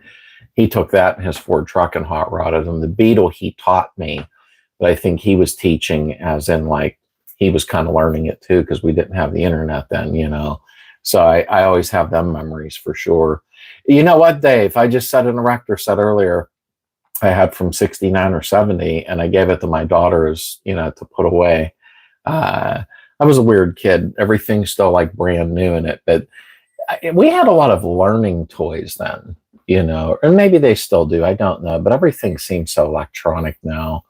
he took that in his Ford truck and hot rodded him. The Beetle he taught me, but I think he was teaching as in like he was kind of learning it too, because we didn't have the internet then, So I always have them memories for sure. You know what, Dave? I just said an erector set earlier I had from 69 or 70, and I gave it to my daughters, to put away. I was a weird kid. Everything's still like brand new in it, but we had a lot of learning toys then, and maybe they still do. I don't know, but everything seems so electronic now.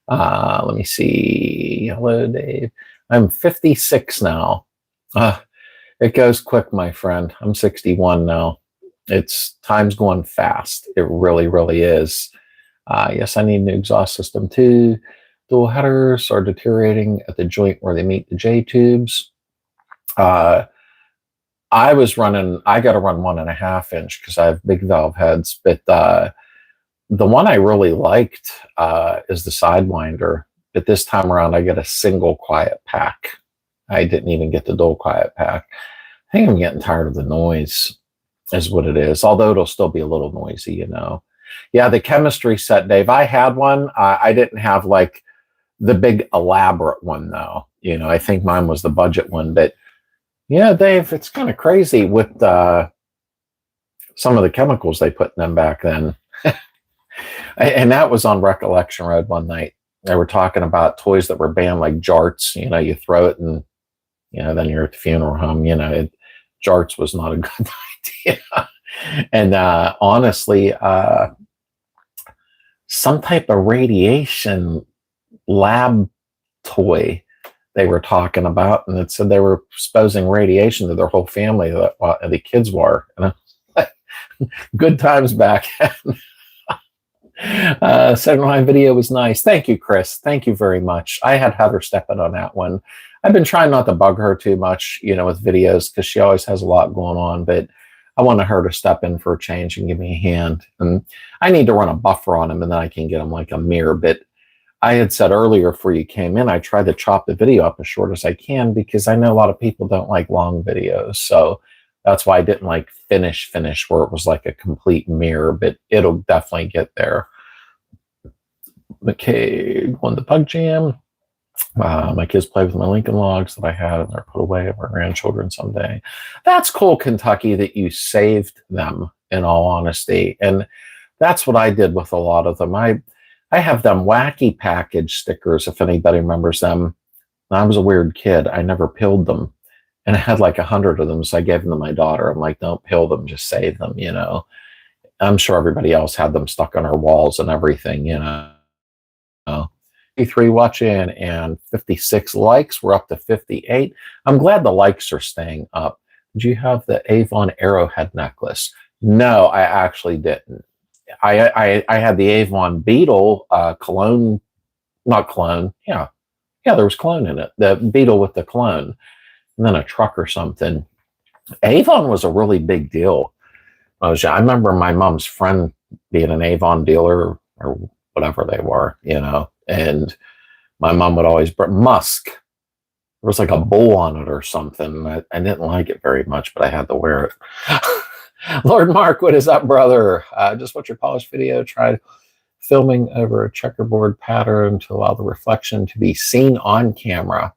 Let me see. Hello, Dave. I'm 56 now. It goes quick, my friend. I'm 61 now. Time's going fast. It really, really is. Yes, I need a new exhaust system too. Dual headers are deteriorating at the joint where they meet the J tubes. I got to run 1.5 inch because I have big valve heads, but the one I really liked is the Sidewinder. But this time around, I get a single quiet pack. I didn't even get the dual quiet pack. I think I'm getting tired of the noise, is what it is. Although it'll still be a little noisy, you know. Yeah, the chemistry set, Dave. I had one. I didn't have like the big elaborate one though. You know, I think mine was the budget one. But yeah, Dave, it's kind of crazy with some of the chemicals they put in them back then. And that was on Recollection Road one night. They were talking about toys that were banned, like Tshirts. You know, you throw it and, you know, then you're at the funeral home. You know, Tshirts was not a good idea. And honestly, some type of radiation lab toy they were talking about, and it said they were exposing radiation to their whole family, that the kids were. Good times back then. Second line video was nice. Thank you, Chris. Thank you very much. I had Heather step in on that one. I've been trying not to bug her too much, you know, with videos because she always has a lot going on, but I wanted her to step in for a change and give me a hand. And I need to run a buffer on him, and then I can get him like a mirror. But I had said earlier before you came in, I tried to chop the video up as short as I can because I know a lot of people don't like long videos. So that's why I didn't like finish where it was like a complete mirror, but it'll definitely get there. McCabe won the Pug Jam. My kids play with my Lincoln Logs that I had, and they're put away of our grandchildren someday. That's cool, Kentucky, that you saved them, in all honesty. And that's what I did with a lot of them. I have them wacky package stickers, if anybody remembers them. When I was a weird kid, I never pilled them. And I had like 100 of them, so I gave them to my daughter. I'm like, don't pill them, just save them, you know. I'm sure everybody else had them stuck on our walls and everything, you know. 53 watching and 56 likes. We're up to 58. I'm glad the likes are staying up. Did you have the Avon Arrowhead necklace? No, I actually didn't. I had the Avon Beetle cologne, not cologne. Yeah, there was cologne in it. The Beetle with the cologne, and then a truck or something. Avon was a really big deal. I remember my mom's friend being an Avon dealer or whatever they were, you know, and my mom would always bring Musk. There was like a bowl on it or something. I didn't like it very much, but I had to wear it. Lord Mark, what is up, brother? Just watch your polished video. Tried filming over a checkerboard pattern to allow the reflection to be seen on camera.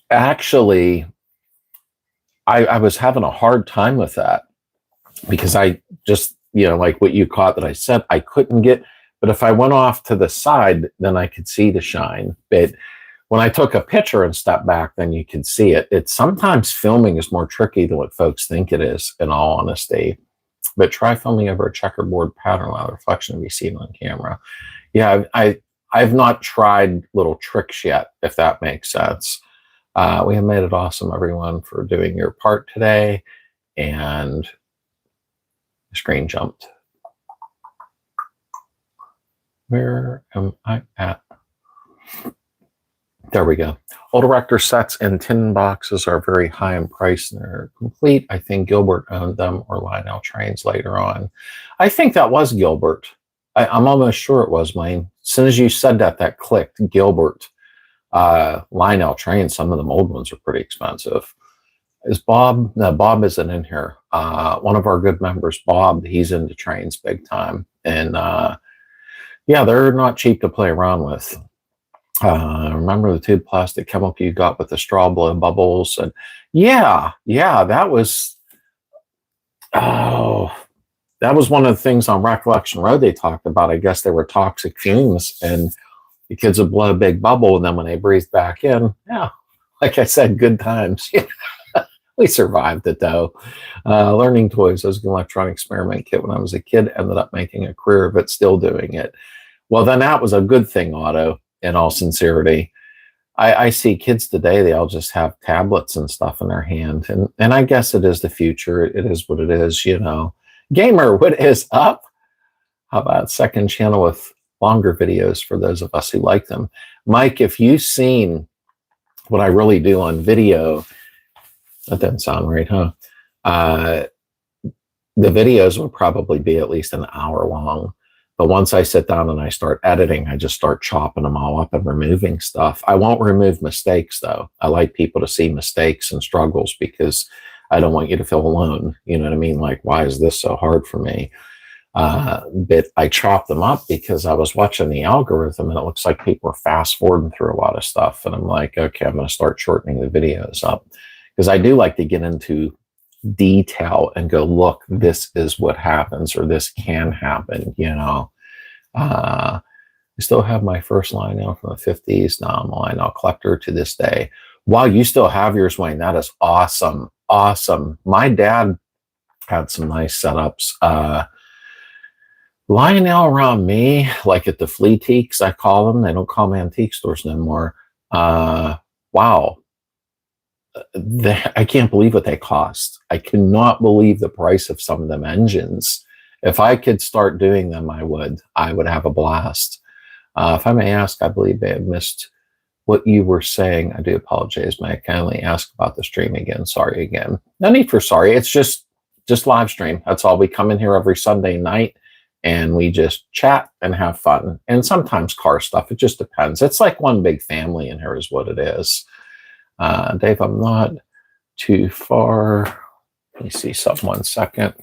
Actually, I was having a hard time with that because I just, you know, like what you caught that I said, I couldn't get, but if I went off to the side, then I could see the shine. But when I took a picture and stepped back, then you could see it. It's sometimes filming is more tricky than what folks think it is, in all honesty. But try filming over a checkerboard pattern, allow the reflection to be seen on camera. Yeah, I've not tried little tricks yet, if that makes sense. We have made it awesome, everyone, for doing your part today. And the screen jumped. Where am I at? There we go. Old erector sets and tin boxes are very high in price and they're complete. I think Gilbert owned them, or Lionel Trains later on. I think that was Gilbert. I'm almost sure it was, Wayne. As soon as you said that, that clicked. Gilbert. Lionel Trains, some of them old ones are pretty expensive. Is Bob? No, Bob isn't in here. One of our good members, Bob, he's into trains big time. And yeah, they're not cheap to play around with. Remember the tube plastic chemical you got with the straw blow bubbles? And yeah, that was, that was one of the things on Recollection Road they talked about. I guess they were toxic fumes, and the kids would blow a big bubble, and then when they breathed back in, yeah, like I said, good times. We survived it, though. Learning toys. I was an electronic experiment kit when I was a kid, ended up making a career of it, still doing it. Well, then that was a good thing, Otto, in all sincerity. I see kids today, they all just have tablets and stuff in their hand. And I guess it is the future. It is what it is, you know. Gamer, what is up? How about second channel with longer videos for those of us who like them? Mike, if you've seen what I really do on video, that doesn't sound right, huh? The videos will probably be at least an hour long. But once I sit down and I start editing, I just start chopping them all up and removing stuff. I won't remove mistakes, though. I like people to see mistakes and struggles because I don't want you to feel alone. You know what I mean? Like, why is this so hard for me? But I chop them up because I was watching the algorithm and it looks like people are fast forwarding through a lot of stuff. And I'm like, okay, I'm going to start shortening the videos up because I do like to get into detail and go, look, this is what happens or this can happen, you know. I still have my first line now from the 50s. Now I'm a line out collector to this day. Wow, you still have yours, Wayne. That is awesome. Awesome. My dad had some nice setups. Lionel around me, like at the flea teaks, I call them. They don't call them antique stores no more. Wow. I can't believe what they cost. I cannot believe the price of some of them engines. If I could start doing them, I would have a blast. If I may ask, I believe they have missed what you were saying. I do apologize. May I kindly ask about the stream again? Sorry again. No need for sorry. It's just live stream. That's all. We come in here every Sunday night and we just chat and have fun. And sometimes car stuff. It just depends. It's like one big family in here is what it is. Dave, I'm not too far. Let me see something 1 second.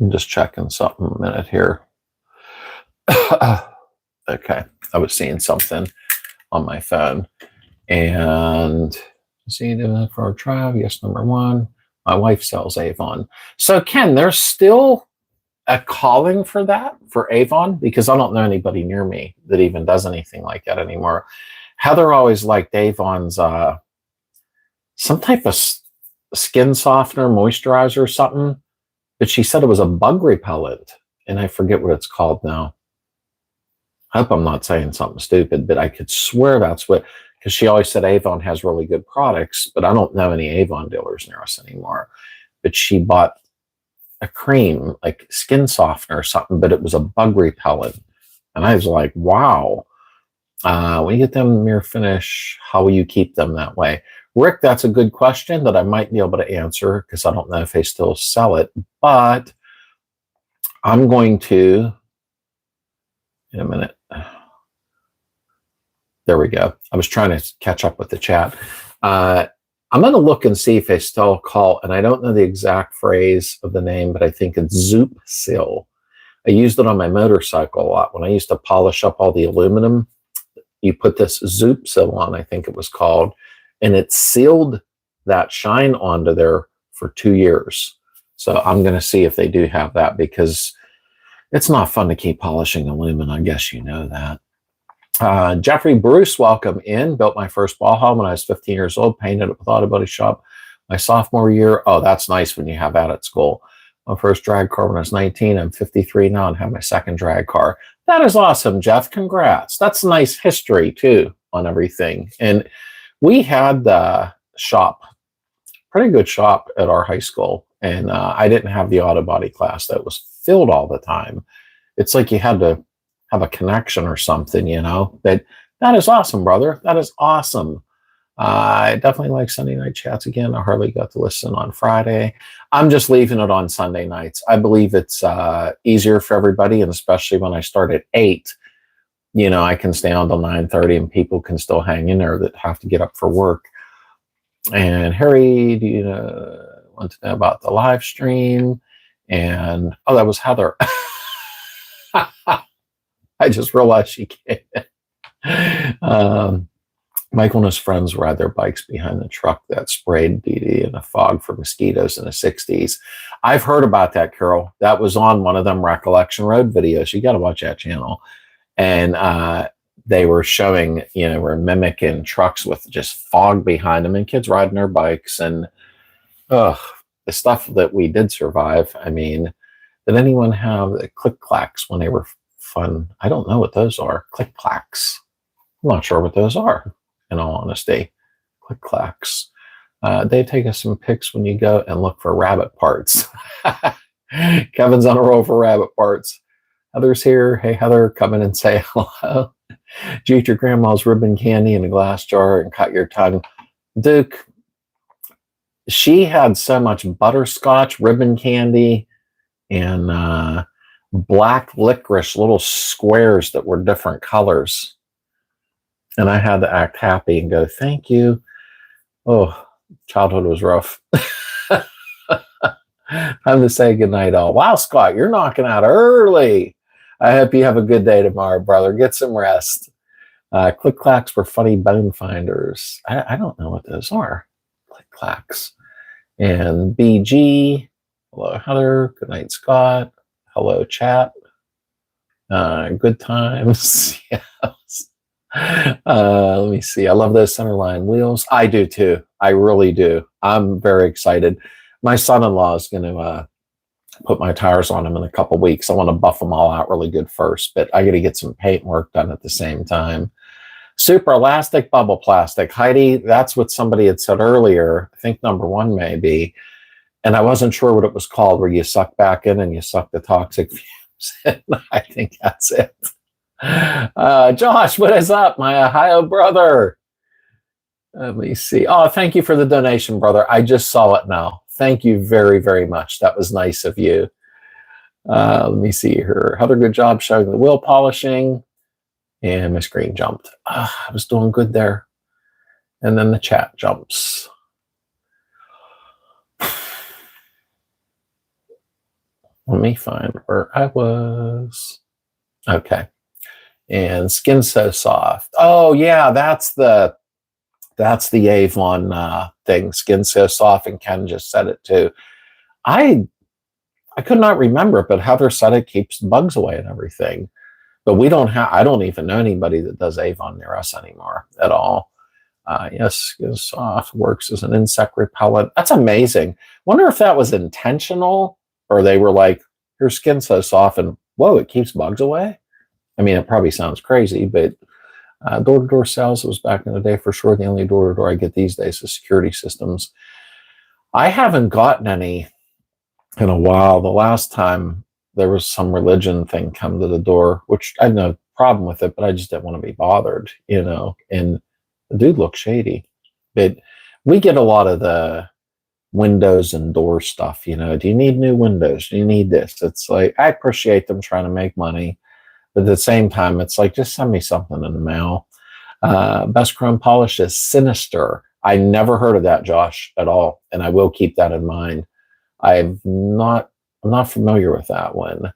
I'm just checking something a minute here. Okay, I was seeing something on my phone. And see for our trial, yes, number one. My wife sells Avon. So Ken, there's still a calling for that for Avon because I don't know anybody near me that even does anything like that anymore. Heather always liked Avon's some type of skin softener, moisturizer or something, but she said it was a bug repellent and I forget what it's called now. I hope I'm not saying something stupid, but I could swear that's what, because she always said Avon has really good products, but I don't know any Avon dealers near us anymore. But she bought a cream, like skin softener or something, but it was a bug repellent. And I was like, wow. When you get them mirror finish, how will you keep them that way? Rick, that's a good question that I might be able to answer because I don't know if they still sell it, but I'm going to, in a minute. There we go. I was trying to catch up with the chat. I'm going to look and see if they still call, and I don't know the exact phrase of the name, but I think it's Zoop Seal. I used it on my motorcycle a lot. When I used to polish up all the aluminum, you put this Zoop Seal on, I think it was called, and it sealed that shine onto there for 2 years. So I'm going to see if they do have that because it's not fun to keep polishing aluminum. I guess you know that. Jeffrey Bruce, welcome in. Built my first ball home when I was 15 years old. Painted it with Auto Body Shop my sophomore year. Oh, that's nice when you have that at school. My first drag car when I was 19. I'm 53 now and have my second drag car. That is awesome, Jeff. Congrats. That's nice history, too, on everything. And we had the shop, pretty good shop at our high school. And I didn't have the auto body class that was filled all the time. It's like you had to have a connection or something, you know. That is awesome, brother. That is awesome. I definitely like Sunday night chats again. I hardly got to listen on Friday. I'm just leaving it on Sunday nights. I believe it's easier for everybody, and especially when I start at 8, you know, I can stay on till 9:30 and people can still hang in there that have to get up for work. And Harry, do you want to know about the live stream? And oh, that was Heather. I just realized she came in. Michael and his friends ride their bikes behind the truck that sprayed DD in the fog for mosquitoes in the 60s. I've heard about that, Carol. That was on one of them Recollection Road videos. You got to watch that channel. And they were showing, you know, we're mimicking trucks with just fog behind them and kids riding their bikes. And the stuff that we did survive. I mean, did anyone have the click clacks when they were fun? I don't know what those are. Click clacks. I'm not sure what those are, in all honesty. Click clacks. They take us some pics when you go and look for rabbit parts. Kevin's on a roll for rabbit parts. Heather's here. Hey, Heather, come in and say hello. Did you eat your grandma's ribbon candy in a glass jar and cut your tongue? Duke, she had so much butterscotch ribbon candy and black licorice, little squares that were different colors. And I had to act happy and go, thank you. Oh, childhood was rough. Time to say goodnight all. Wow, Scott, you're knocking out early. I hope you have a good day tomorrow, brother. Get some rest. Click clacks were funny bone finders. I don't know what those are. Click clacks. And BG. Hello, Heather. Good night, Scott. Hello, chat. Good times. Yes. Let me see. I love those centerline wheels. I do too. I really do. I'm very excited. My son-in-law is going to put my tires on them in a couple weeks. I want to buff them all out really good first, but I got to get some paint work done at the same time. Super elastic bubble plastic. Heidi, that's what somebody had said earlier. I think number 1 maybe. And I wasn't sure what it was called, where you suck back in and you suck the toxic fumes. I think that's it. Josh, what is up, my Ohio brother? Let me see. Oh, thank you for the donation, brother. I just saw it now. Thank you very, very much. That was nice of you. Let me see here. Heather, good job showing the wheel polishing. And my screen jumped. I was doing good there. And then the chat jumps. Let me find where I was. Okay. And Skin So Soft. Oh, yeah, that's the Avon thing. Skin So Soft, and Ken just said it too. I could not remember, but Heather said it keeps bugs away and everything. But I don't even know anybody that does Avon near us anymore at all. Yes, Skin Soft works as an insect repellent. That's amazing. Wonder if that was intentional, or they were like, here's Skin So Soft, and whoa, it keeps bugs away. I mean, it probably sounds crazy, but door-to-door sales was back in the day for sure. The only door-to-door I get these days is security systems. I haven't gotten any in a while. The last time there was some religion thing come to the door, which I had no problem with it, but I just didn't want to be bothered, and the dude looked shady. But we get a lot of the windows and door stuff, do you need new windows? Do you need this? It's like, I appreciate them trying to make money, but at the same time, it's like, just send me something in the mail. Best chrome polish is Sinister. I never heard of that, Josh, at all, and I will keep that in mind. I'm not familiar with that one.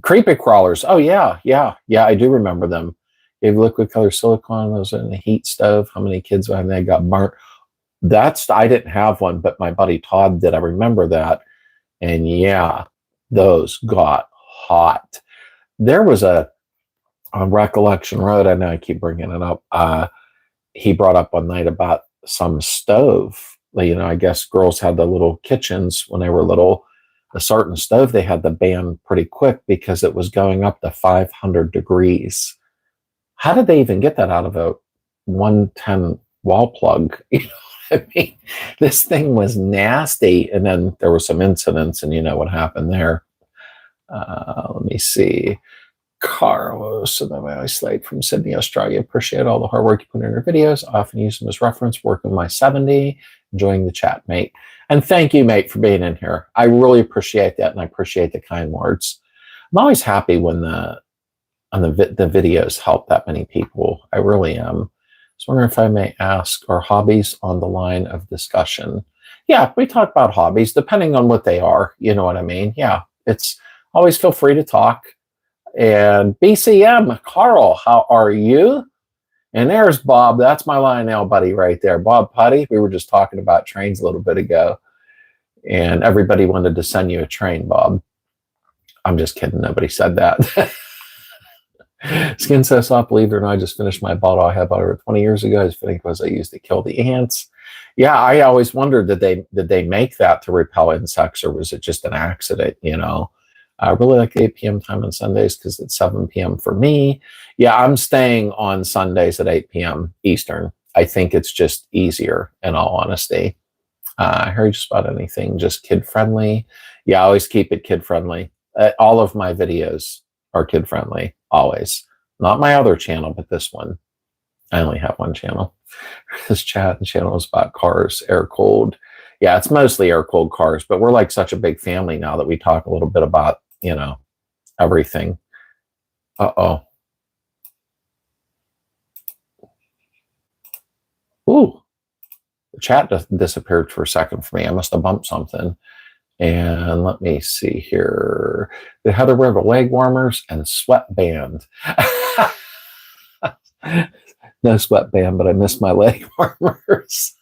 Creepy crawlers. Oh yeah, I do remember them. Gave liquid color silicone. Those in the heat stove. How many kids when they got burnt? I didn't have one, but my buddy Todd did. I remember that, and yeah, those got hot. There was on Recollection Road. I know I keep bringing it up. He brought up one night about some stove. I guess girls had the little kitchens when they were little. A certain stove they had to ban pretty quick because it was going up to 500 degrees. How did they even get that out of a 110 wall plug? I mean, this thing was nasty. And then there were some incidents, and you know what happened there. Let me see. Carlos, and then my Slade from Sydney, Australia. Appreciate all the hard work you put in your videos. I often use them as reference. Working my 70. Enjoying the chat, mate. And thank you, mate, for being in here. I really appreciate that, and I appreciate the kind words. I'm always happy when the videos help that many people. I really am. I was wondering if I may ask, are hobbies on the line of discussion? Yeah, we talk about hobbies, depending on what they are. You know what I mean? Yeah, it's always feel free to talk. And BCM, Carl, how are you? And there's Bob. That's my Lionel buddy right there. Bob Putty. We were just talking about trains a little bit ago. And everybody wanted to send you a train, Bob. I'm just kidding. Nobody said that. Skin So Soft, believe it or not, I just finished my bottle I had about over 20 years ago. I think it was I used to kill the ants. Yeah, I always wondered, did they make that to repel insects, or was it just an accident, I really like the 8 p.m. time on Sundays because it's 7 p.m. for me. Yeah, I'm staying on Sundays at 8 p.m. Eastern. I think it's just easier, in all honesty. I heard just about anything, just kid friendly. Yeah, I always keep it kid friendly. All of my videos are kid friendly, always. Not my other channel, but this one. I only have one channel. This channel is about cars, air cooled. Yeah, it's mostly air cooled cars, but we're like such a big family now that we talk a little bit about, everything. Uh-oh. Ooh, the chat disappeared for a second for me. I must have bumped something. And let me see here. Did Heather wear the leg warmers and sweatband? No sweatband, but I missed my leg warmers.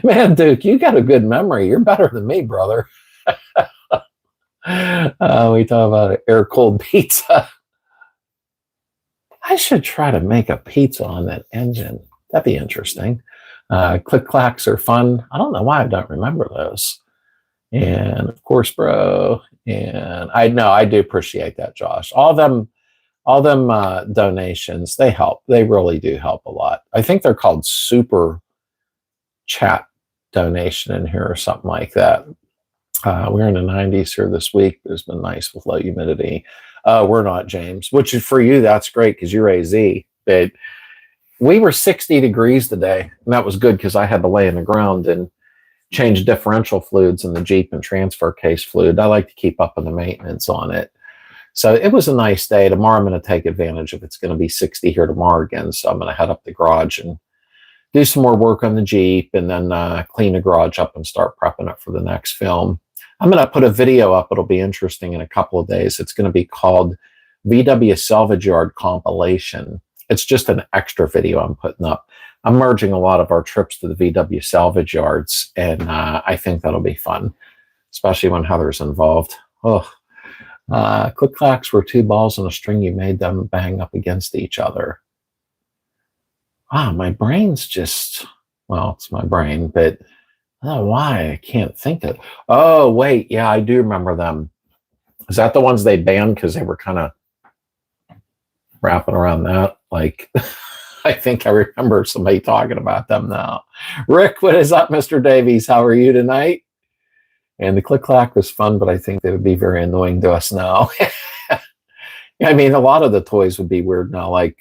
Man, Duke, you got a good memory. You're better than me, brother. We talk about air cold pizza. I should try to make a pizza on that engine. That'd be interesting. Click clacks are fun. I don't know why I don't remember those. And of course, bro. And I know I do appreciate that, Josh. All them donations, they help. They really do help a lot. I think they're called super chat donation in here or something like that. We're in the 90s here this week. It's been nice with low humidity. We're not, James, which is for you. That's great because you're AZ. But we were 60 degrees today, and that was good because I had to lay in the ground and change differential fluids in the Jeep and transfer case fluid. I like to keep up on the maintenance on it. So it was a nice day. Tomorrow I'm going to take advantage of it's going to be 60 here tomorrow again. So I'm going to head up the garage and do some more work on the Jeep and then clean the garage up and start prepping it for the next film. I'm going to put a video up. It'll be interesting in a couple of days. It's going to be called VW Salvage Yard Compilation. It's just an extra video I'm putting up. I'm merging a lot of our trips to the VW salvage yards, and I think that'll be fun, especially when Heather's involved. Oh, click clacks were two balls on a string. You made them bang up against each other. My brain's just, well, it's my brain, but I don't know why I can't think of. Oh, wait, yeah, I do remember them. Is that the ones they banned because they were kind of wrapping around that? Like, I think I remember somebody talking about them now. Rick, what is up, Mr. Davies? How are you tonight? And the click clack was fun, but I think they would be very annoying to us now. I mean, a lot of the toys would be weird now. Like,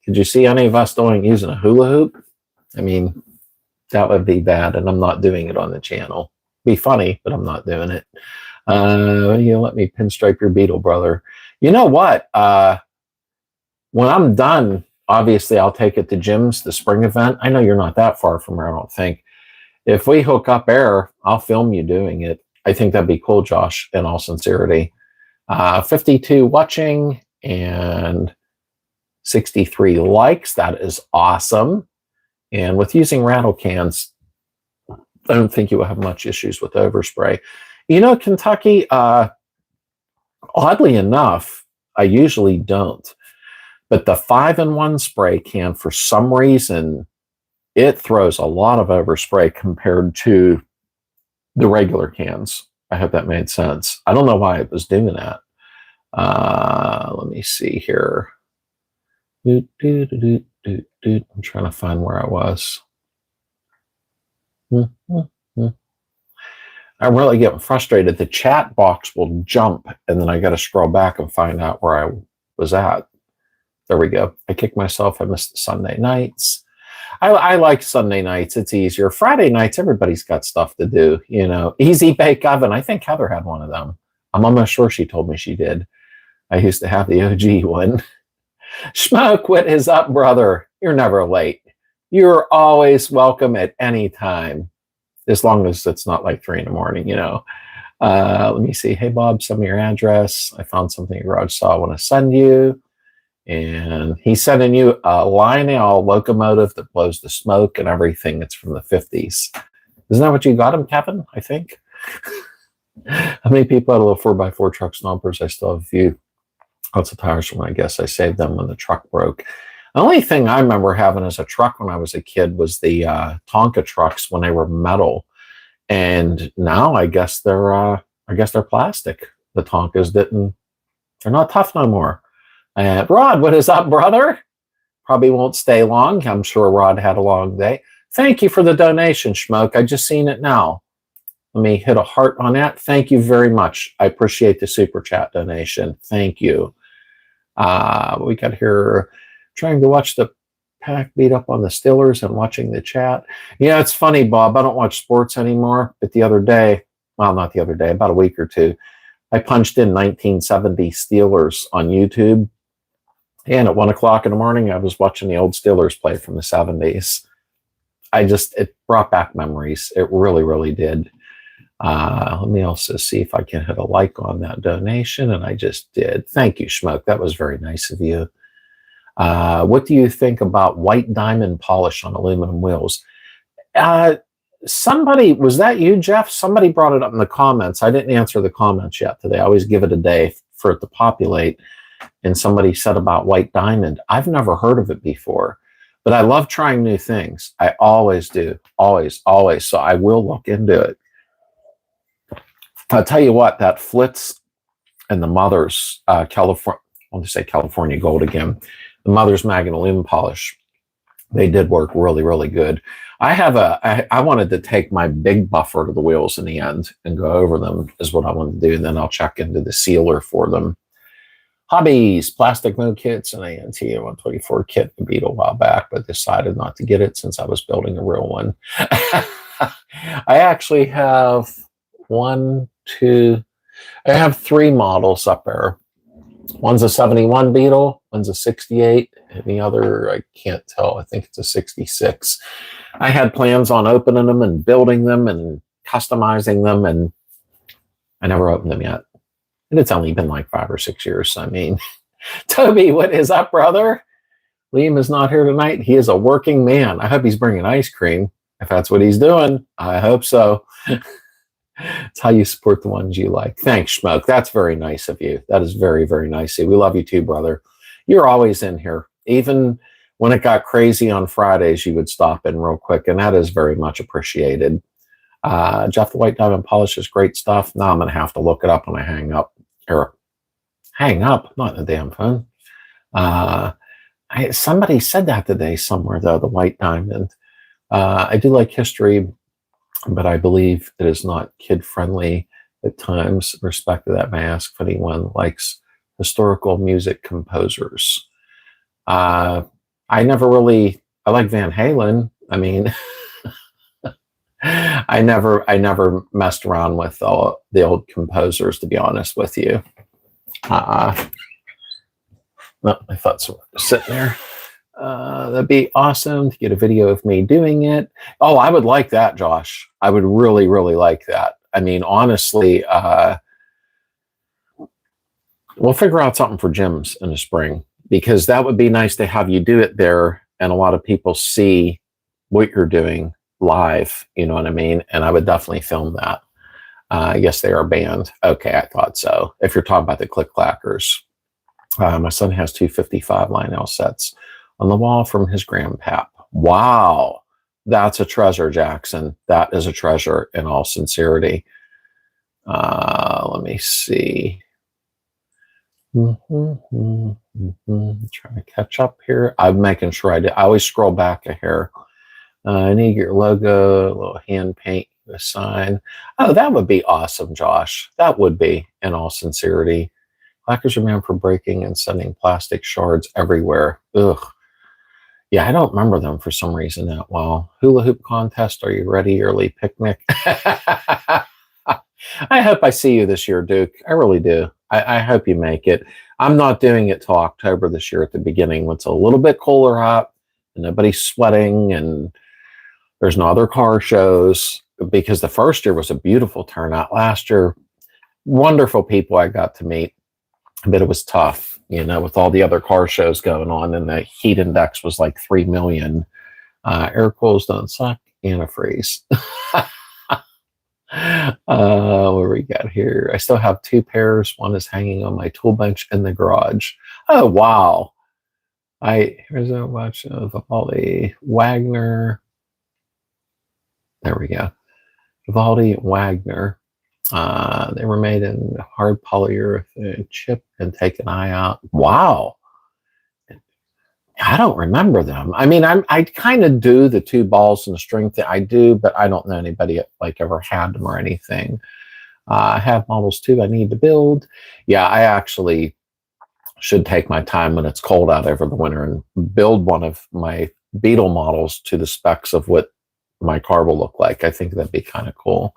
could you see any of us using a hula hoop? I mean, that would be bad, and I'm not doing it on the channel. Be funny, but I'm not doing it. Let me pinstripe your Beetle, brother. You know what? When I'm done, obviously, I'll take it to Jim's, the spring event. I know you're not that far from here, I don't think. If we hook up air, I'll film you doing it. I think that'd be cool, Josh, in all sincerity. 52 watching and 63 likes. That is awesome. And with using rattle cans, I don't think you will have much issues with overspray. Kentucky, oddly enough, I usually don't. But the 5-in-1 spray can, for some reason, it throws a lot of overspray compared to the regular cans. I hope that made sense. I don't know why it was doing that. Let me see here. I'm trying to find where I was. I'm really getting frustrated. The chat box will jump, and then I got to scroll back and find out where I was at. There we go. I kicked myself. I missed the Sunday nights. I like Sunday nights. It's easier. Friday nights, everybody's got stuff to do. Easy Bake Oven. I think Heather had one of them. I'm almost sure she told me she did. I used to have the OG one. Smoke, what is up, brother? You're never late. You're always welcome at any time, as long as it's not like 3 a.m, Let me see. Hey, Bob, send me your address. I found something your garage saw I want to send you. And he's sending you a Lionel locomotive that blows the smoke and everything. It's from the 50s. Isn't that what you got him, Kevin? I think. How many people had a little 4x4 truck stompers? I still have a few. Lots of tires from, I guess I saved them when the truck broke. The only thing I remember having as a truck when I was a kid was the Tonka trucks when they were metal. And now I guess they're plastic. The Tonkas they're not tough no more. Rod, what is up, brother? Probably won't stay long. I'm sure Rod had a long day. Thank you for the donation, Schmoke. I just seen it now. Let me hit a heart on that. Thank you very much. I appreciate the super chat donation. Thank you. We got here trying to watch the Pack beat up on the Steelers and watching the chat. Yeah, it's funny, Bob. I don't watch sports anymore. But the other day, well, not the other day, about a week or two, I punched in 1970 Steelers on YouTube. And at 1 o'clock in the morning, I was watching the old Steelers play from the 70s. It brought back memories. It really, really did. Let me also see if I can hit a like on that donation. And I just did. Thank you, Schmoke. That was very nice of you. What do you think about white diamond polish on aluminum wheels? Somebody, was that you, Jeff? Somebody brought it up in the comments. I didn't answer the comments yet today. I always give it a day for it to populate. And somebody said about white diamond. I've never heard of it before, but I love trying new things. I always do. Always, always. So I will look into it. I'll tell you what, that Flitz and the Mother's California, I'll just say California Gold again. The Mother's Magnet Aluminum Polish, they did work really, really good. I wanted to take my big buffer to the wheels in the end and go over them is what I wanted to do. And then I'll check into the sealer for them. Hobbies, plastic mold kits, and ANT 124 kit the Beetle a while back, but decided not to get it since I was building a real one. I actually have I have 3 models up there. One's a 71 Beetle, one's a 68, and the other, I can't tell. I think it's a 66. I had plans on opening them and building them and customizing them, and I never opened them yet. And it's only been like 5 or 6 years. I mean, Toby, what is up, brother? Liam is not here tonight. He is a working man. I hope he's bringing ice cream. If that's what he's doing, I hope so. It's how you support the ones you like. Thanks, Schmoke. That's very nice of you. That is very, very nice. We love you too, brother. You're always in here. Even when it got crazy on Fridays, you would stop in real quick, and that is very much appreciated. Jeff, the white diamond polish is great stuff. Now I'm going to have to look it up when I hang up. Or hang up, not the damn phone. Somebody said that today somewhere, though, the white diamond. I do like history, but I believe it is not kid-friendly at times. Respect to that, may I ask if anyone likes historical music composers. I like Van Halen. I mean, I never messed around with the old composers, to be honest with you. No, I thought someone was sitting there. That'd be awesome to get a video of me doing it. Oh, I would like that, Josh. I would really, really like that. I mean, honestly, we'll figure out something for gyms in the spring, because that would be nice to have you do it there and a lot of people see what you're doing live, you know what I mean? And I would definitely film that. I guess they are banned. Okay, I thought so. If you're talking about the click clackers. My son has 255 Lionel sets on the wall from his grandpap. Wow, that's a treasure, Jackson. That is a treasure in all sincerity. Let me see. Trying to catch up here. I'm making sure I always scroll back a hair. I need your logo, a little hand paint, a sign. Oh, that would be awesome, Josh. That would be, in all sincerity. Clackers are known for breaking and sending plastic shards everywhere. Ugh. Yeah, I don't remember them for some reason that well. Hula hoop contest. Are you ready? Early picnic. I hope I see you this year, Duke. I really do. I hope you make it. I'm not doing it till October this year at the beginning when it's a little bit cooler out and nobody's sweating and there's no other car shows, because the first year was a beautiful turnout. Last year, wonderful people I got to meet, but it was tough, you know, with all the other car shows going on, and the heat index was like 3 million. Air cools don't suck, antifreeze. What we got here? I still have 2 pairs. One is hanging on my tool bench in the garage. Oh, wow. Here's a watch of Vivaldi, Wagner. There we go. Vivaldi, Wagner. They were made in hard polyurethane chip and take an eye out. Wow. I don't remember them. I mean, I kind of do the 2 balls and the string thing. I do, but I don't know anybody like ever had them or anything. I have models too I need to build. Yeah, I actually should take my time when it's cold out over the winter and build one of my Beetle models to the specs of what my car will look like. I think that'd be kind of cool.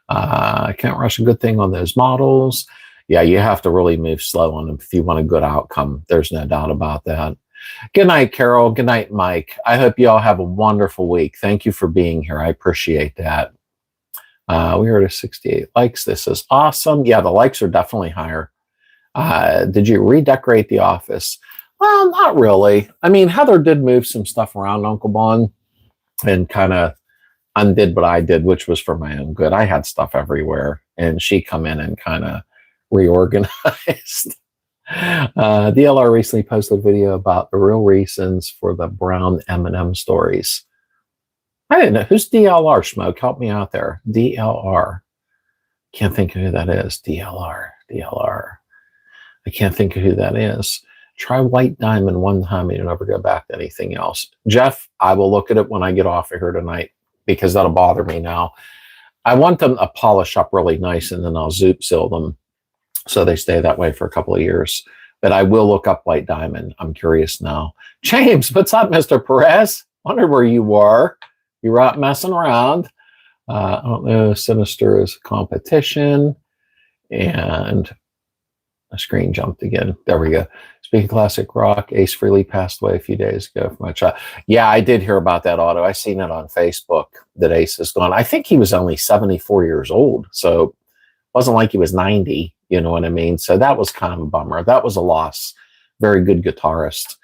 I can't rush a good thing on those models. Yeah, you have to really move slow on them if you want a good outcome. There's no doubt about that. Good night, Carol. Good night, Mike. I hope you all have a wonderful week. Thank you for being here. I appreciate that. We are at 68 likes. This is awesome. Yeah, the likes are definitely higher. Did you redecorate the office? Well, not really. I mean, Heather did move some stuff around, Uncle Bon, and kind of undid what I did, which was for my own good. I had stuff everywhere, and she come in and kind of reorganized. DLR recently posted a video about the real reasons for the brown M&M stories. I didn't know. Who's DLR, Smoke? Help me out there. DLR. Can't think of who that is. DLR. I can't think of who that is. Try White Diamond one time and you'll never go back to anything else. Jeff, I will look at it when I get off of here tonight because that'll bother me now. I want them to polish up really nice and then I'll zoop seal them so they stay that way for a couple of years. But I will look up White Diamond. I'm curious now. James, what's up, Mr. Perez? Wonder where you were. You were out messing around. I don't know. Sinister is a competition. And a screen jumped again. There we go. Speaking of classic rock, Ace Frehley passed away a few days ago from my child. Yeah, I did hear about that, Otto. I seen it on Facebook that Ace is gone. I think he was only 74 years old. So it wasn't like he was 90. You know what I mean? So that was kind of a bummer. That was a loss. Very good guitarist.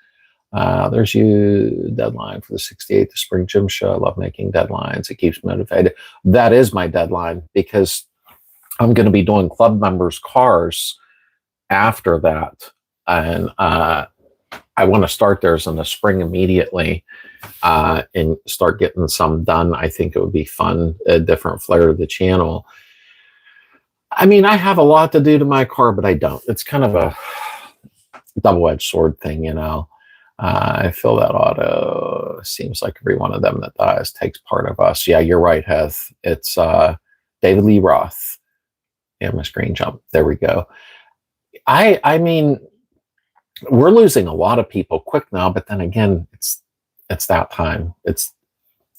There's you, deadline for the 68th the Spring Gym Show. I love making deadlines. It keeps me motivated. That is my deadline because I'm going to be doing club members' cars after that. And I want to start theirs in the spring immediately and start getting some done. I think it would be fun, a different flair to the channel. I mean, I have a lot to do to my car, but I don't. It's kind of a double-edged sword thing, you know. I feel that Auto seems like every one of them that dies takes part of us. Yeah, you're right, Heth. It's David Lee Roth. Yeah, my screen jump. There we go. I mean, we're losing a lot of people quick now, but then again, it's that time. It's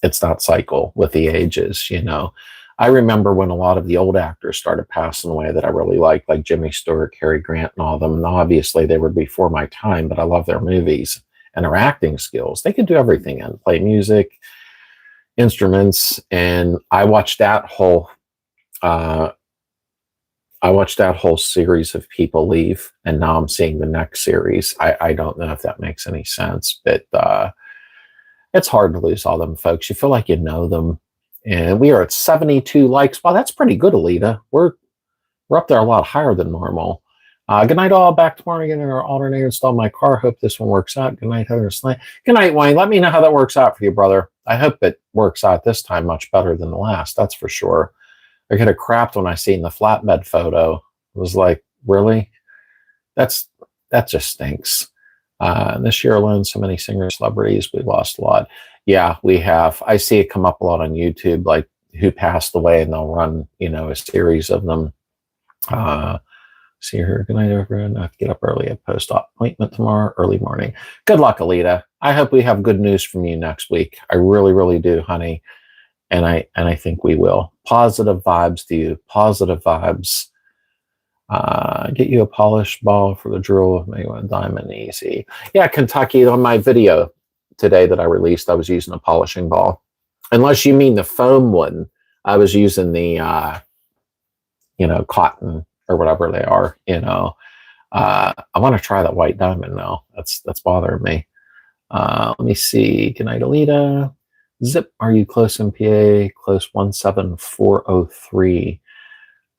that cycle with the ages, you know. I remember when a lot of the old actors started passing away that I really liked, like Jimmy Stewart, Cary Grant, and all of them. And obviously, they were before my time, but I love their movies and their acting skills. They could do everything and play music, instruments, and I watched that whole series of people leave, and now I'm seeing the next series. I don't know if that makes any sense, but it's hard to lose all them folks. You feel like you know them. And we are at 72 likes. Wow, that's pretty good, Alita. We're up there a lot higher than normal. Good night, all. Back tomorrow again in our alternator. Install my car. Hope this one works out. Good night, Heather Slade. Good night, Wayne. Let me know how that works out for you, brother. I hope it works out this time much better than the last. That's for sure. I could have crapped when I seen the flatbed photo. It was like, really? That just stinks. This year alone, so many singers, celebrities, we've lost a lot. Yeah, we have. I see it come up a lot on YouTube, like who passed away, and they'll run, you know, a series of them. See here. Good night, everyone. I have to get up early at post-op appointment tomorrow, early morning. Good luck, Alita. I hope we have good news from you next week. I really, really do, honey. And I think we will. Positive vibes to you. Positive vibes. Get you a polished ball for the drill of maybe a diamond easy. Yeah, Kentucky, on my video today that I released, I was using a polishing ball. Unless you mean the foam one, I was using the, you know, cotton or whatever they are, you know. I want to try that white diamond now. That's bothering me. Let me see. Good night, Alita. Zip, are you close in PA? Close 17403.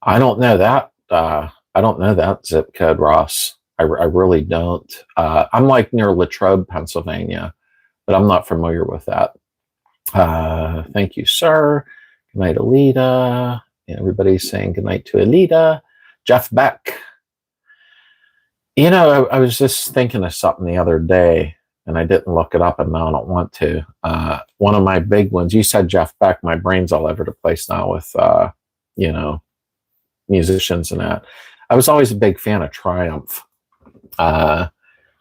I don't know that. I don't know that zip code, Ross. I really don't. I'm like near Latrobe, Pennsylvania, but I'm not familiar with that. Thank you, sir. Good night, Alita. And everybody's saying good night to Alita. Jeff Beck. You know, I was just thinking of something the other day. and I didn't look it up, and now I don't want to. One of my big ones, you said Jeff Beck, my brain's all over the place now with, musicians and that. I was always a big fan of Triumph.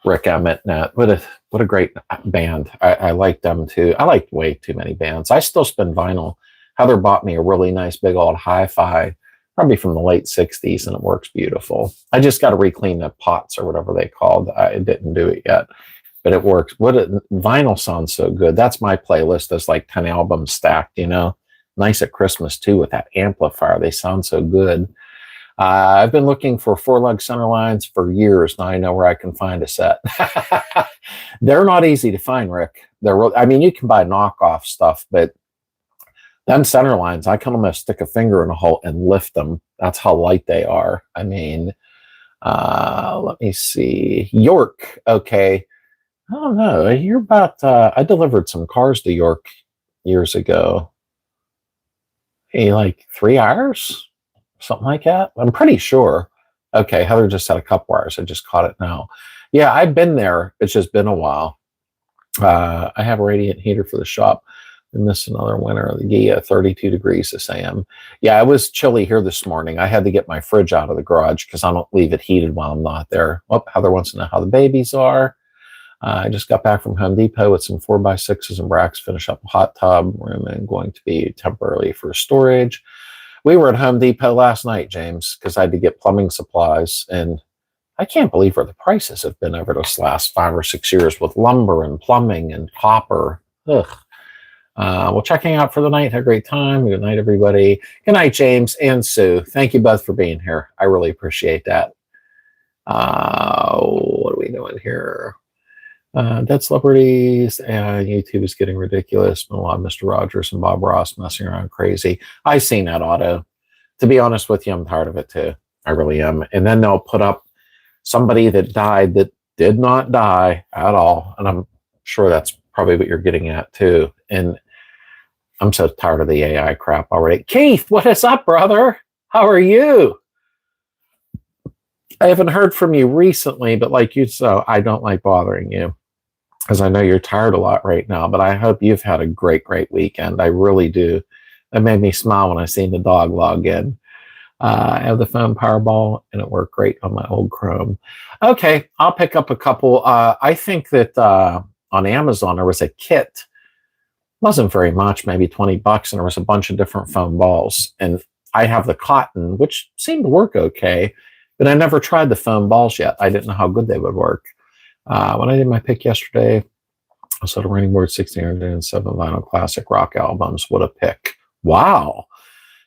Rick Emmett, what a great band. I like them too. I like way too many bands. I still spin vinyl. Heather bought me a really nice big old hi-fi, probably from the late 60s, and it works beautiful. I just got to reclean the pots or whatever they called. I didn't do it yet, but it works. Vinyl sounds so good. That's my playlist. That's like 10 albums stacked, nice at Christmas too with that amplifier. They sound so good. I've been looking for 4-lug center lines for years. Now I know where I can find a set. They're not easy to find, Rick. You can buy knockoff stuff, but them center lines, I can almost stick a finger in a hole and lift them. That's how light they are. Let me see. York. Okay. I don't know. You're about, I delivered some cars to York years ago. Hey, like 3 hours? Something like that. I'm pretty sure. Okay, Heather just had a couple hours. I just caught it now. Yeah, I've been there. It's just been a while. I have a radiant heater for the shop. I missed another winter. Yeah, 32 degrees this AM. Yeah, it was chilly here this morning. I had to get my fridge out of the garage because I don't leave it heated while I'm not there. Oh, Heather wants to know how the babies are. I just got back from Home Depot with some 4x6s and racks, finish up a hot tub room and going to be temporarily for storage. We were at Home Depot last night, James, because I had to get plumbing supplies, and I can't believe where the prices have been over this last 5 or 6 years with lumber and plumbing and copper. Ugh. Well, checking out for the night. Have a great time. Good night, everybody. Good night, James and Sue. Thank you both for being here. I really appreciate that. What are we doing here? Dead celebrities, and YouTube is getting ridiculous. A lot of Mr. Rogers and Bob Ross messing around crazy. I've seen that auto. To be honest with you, I'm tired of it too. I really am. And then they'll put up somebody that died that did not die at all. And I'm sure that's probably what you're getting at too. And I'm so tired of the AI crap already. Keith, what is up, brother? How are you? I haven't heard from you recently, but like you, so I don't like bothering you, because I know you're tired a lot right now, but I hope you've had a great, great weekend. I really do. It made me smile when I seen the dog log in. I have the phone Powerball, and it worked great on my old Chrome. Okay, I'll pick up a couple. I think that on Amazon, there was a kit. It wasn't very much, maybe $20, and there was a bunch of different foam balls. And I have the cotton, which seemed to work okay, but I never tried the foam balls yet. I didn't know how good they would work. When I did my pick yesterday, I saw the Running Board 1607 vinyl classic rock albums. What a pick. Wow.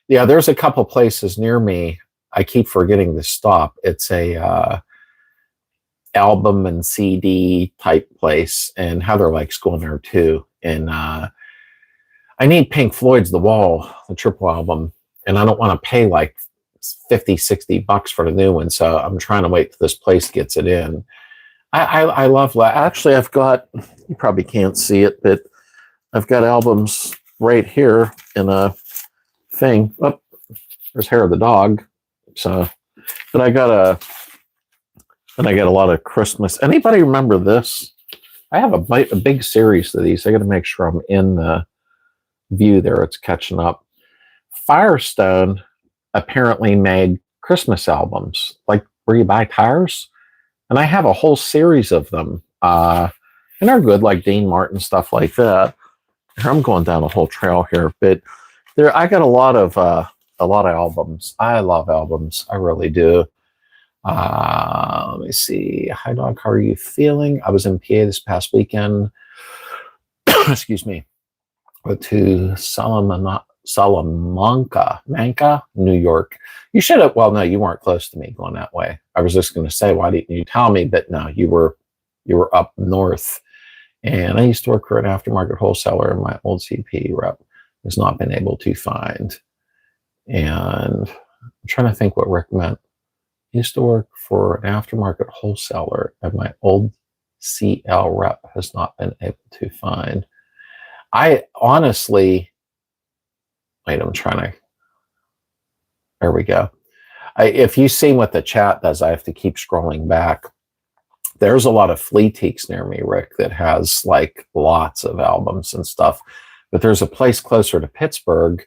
Yeah, there's a couple places near me. I keep forgetting to stop. It's a album and CD type place, and Heather likes going there too. And I need Pink Floyd's The Wall, the triple album, and I don't want to pay like $50-$60 for the new one, so I'm trying to wait till this place gets it in. I love, actually I've got, you probably can't see it, but I've got albums right here in a thing. Oh, there's hair of the dog. So, but I got a lot of Christmas. Anybody remember this? I have a big series of these. I got to make sure I'm in the view there. It's catching up. Firestone apparently made Christmas albums, like where you buy tires. And I have a whole series of them. And they're good, like Dean Martin, stuff like that. I'm going down a whole trail here, but I got a lot of albums. I love albums. I really do. Let me see. Hi, dog. How are you feeling? I was in PA this past weekend. Excuse me. To Salamanca, New York. You should have. Well, no, you weren't close to me going that way. I was just going to say, why didn't you tell me? But no, you were up north. And I used to work for an aftermarket wholesaler, and my old CP rep has not been able to find. And I'm trying to think what Rick meant. I used to work for an aftermarket wholesaler, and my old CL rep has not been able to find. I honestly, wait, I'm trying to, there we go. If you see what the chat does, I have to keep scrolling back. There's a lot of flea teaks near me, Rick, that has like lots of albums and stuff. But there's a place closer to Pittsburgh.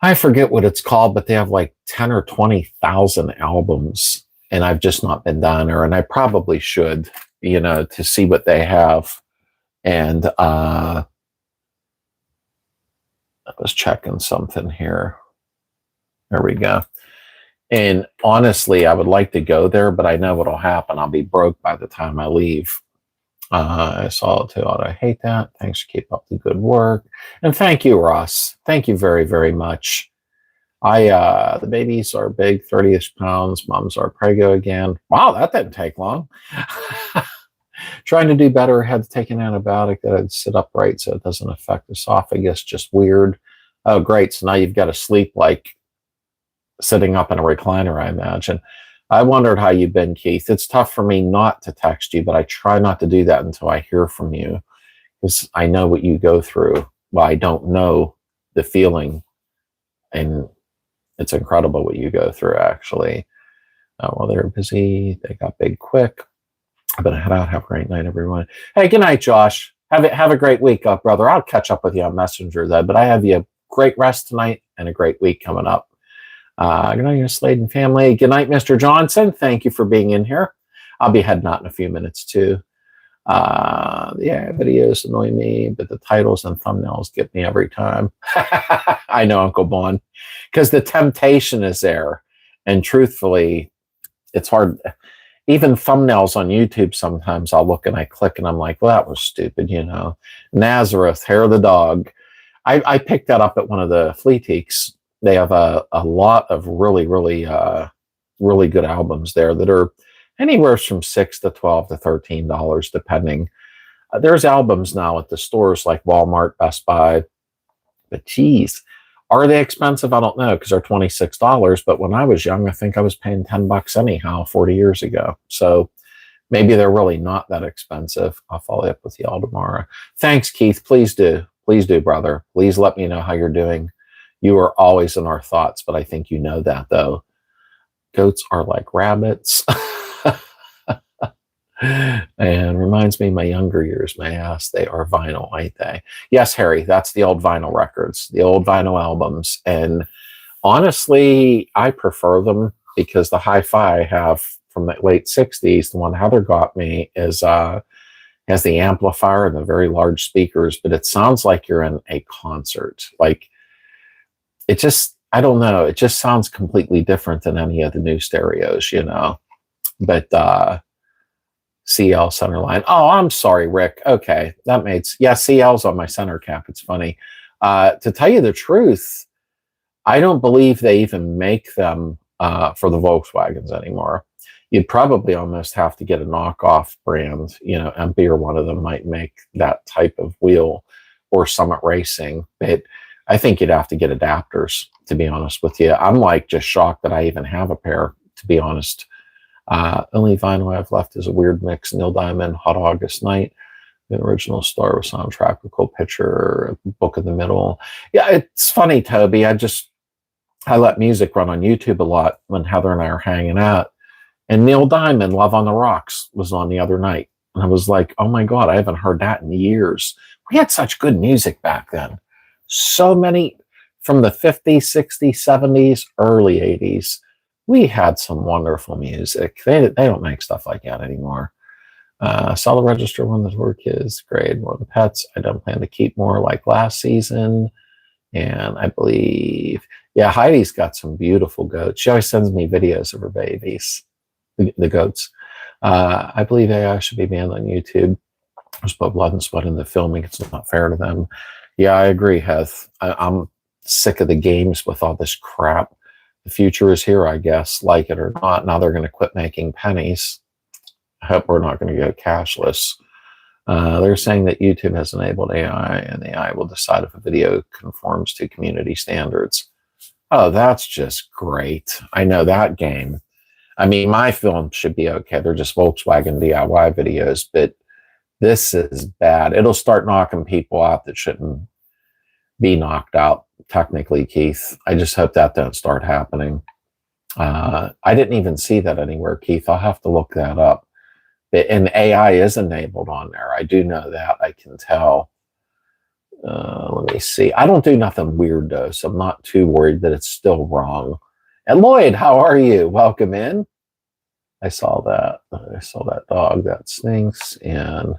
I forget what it's called, but they have like 10 or 20,000 albums. And I've just not been down there. And I probably should, you know, to see what they have. And I was checking something here. There we go. And honestly, I would like to go there, but I know what'll happen. I'll be broke by the time I leave. I saw it too. I hate that. Thanks. Keep up the good work. And thank you, Ross. Thank you very, very much. The babies are big, 30-ish pounds. Moms are prego again. Wow, that didn't take long. Trying to do better. Had to take an antibiotic that I'd sit upright so it doesn't affect esophagus. Just weird. Oh, great. So now you've got to sleep like sitting up in a recliner, I imagine. I wondered how you've been, Keith. It's tough for me not to text you, but I try not to do that until I hear from you because I know what you go through. Well, I don't know the feeling, and it's incredible what you go through, actually. Well, they're busy. They got big quick. I'm going to head out. Have a great night, everyone. Hey, good night, Josh. Have a great week, brother. I'll catch up with you on Messenger, though, but I have you a great rest tonight and a great week coming up. Good night, your Slade family. Good night, Mr. Johnson. Thank you for being in here. I'll be heading out in a few minutes, too. Yeah, videos annoy me, but the titles and thumbnails get me every time. I know, Uncle Bon, because the temptation is there. And truthfully, it's hard. Even thumbnails on YouTube, sometimes I'll look and I click and I'm like, well, that was stupid, you know. Nazareth, hair of the dog. I picked that up at one of the flea teaks. They have a lot of really, really, really good albums there that are anywhere from $6 to $12 to $13, depending. There's albums now at the stores like Walmart, Best Buy. But geez, are they expensive? I don't know, because they're $26. But when I was young, I think I was paying $10 anyhow 40 years ago. So maybe they're really not that expensive. I'll follow up with y'all tomorrow. Thanks, Keith. Please do. Please do, brother. Please let me know how you're doing. You are always in our thoughts, but I think you know that, though. Goats are like rabbits. And reminds me of my younger years, my ass. They are vinyl, ain't they? Yes, Harry, that's the old vinyl records, the old vinyl albums. And honestly, I prefer them because the hi-fi I have from the late 60s, the one Heather got me, is has the amplifier and the very large speakers, but it sounds like you're in a concert. Like, it just, I don't know, it just sounds completely different than any of the new stereos, you know. But CL center line. Oh, I'm sorry, Rick. Okay, that makes, yeah, CL's on my center cap. It's funny. To tell you the truth, I don't believe they even make them for the Volkswagens anymore. You'd probably almost have to get a knockoff brand. You know, MP or one of them might make that type of wheel, or Summit Racing. But I think you'd have to get adapters, to be honest with you. I'm like just shocked that I even have a pair, to be honest. Only vinyl I've left is a weird mix. Neil Diamond, Hot August Night, the original Star Wars soundtrack, a cool picture, Book of the Middle. Yeah, it's funny, Toby. I let music run on YouTube a lot when Heather and I are hanging out. And Neil Diamond, Love on the Rocks, was on the other night. And I was like, oh my God, I haven't heard that in years. We had such good music back then. So many from the 50s, 60s, 70s, early 80s. We had some wonderful music. They don't make stuff like that anymore. Saw the register when the work is great. More of the pets. I don't plan to keep more like last season. And I believe, yeah, Heidi's got some beautiful goats. She always sends me videos of her babies, the goats. I believe AI should be banned on YouTube. There's put blood and sweat in the filming. It's not fair to them. Yeah, I agree, Heth. I'm sick of the games with all this crap. The future is here, I guess, like it or not. Now they're going to quit making pennies. I hope we're not going to go cashless. They're saying that YouTube has enabled AI, and the AI will decide if a video conforms to community standards. Oh, that's just great. I know that game. I mean, my film should be okay. They're just Volkswagen DIY videos, but this is bad. It'll start knocking people out that shouldn't be knocked out, technically, Keith. I just hope that don't start happening. I didn't even see that anywhere, Keith. I'll have to look that up. And AI is enabled on there. I do know that. I can tell. Let me see. I don't do nothing weird though, so I'm not too worried that it's still wrong. And Lloyd, how are you? Welcome in. I saw that. I saw that dog. That stinks. And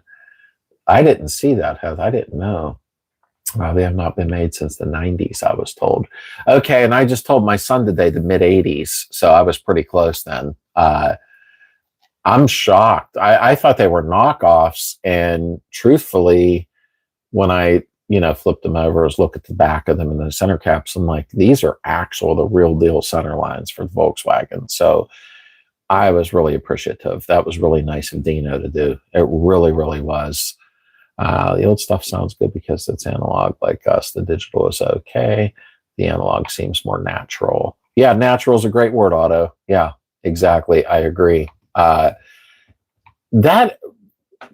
I didn't see that, Heath. I didn't know. They have not been made since the 90s, I was told. Okay, and I just told my son today the mid 80s, so I was pretty close then. I'm shocked. I thought they were knockoffs, and truthfully, when I flipped them over, was look at the back of them and the center caps, I'm like, these are the real deal center lines for Volkswagen. So I was really appreciative. That was really nice of Dino to do. It really, really was. The old stuff sounds good because it's analog like us. The digital is okay. The analog seems more natural. Yeah, natural is a great word, Otto. Yeah, exactly. I agree. That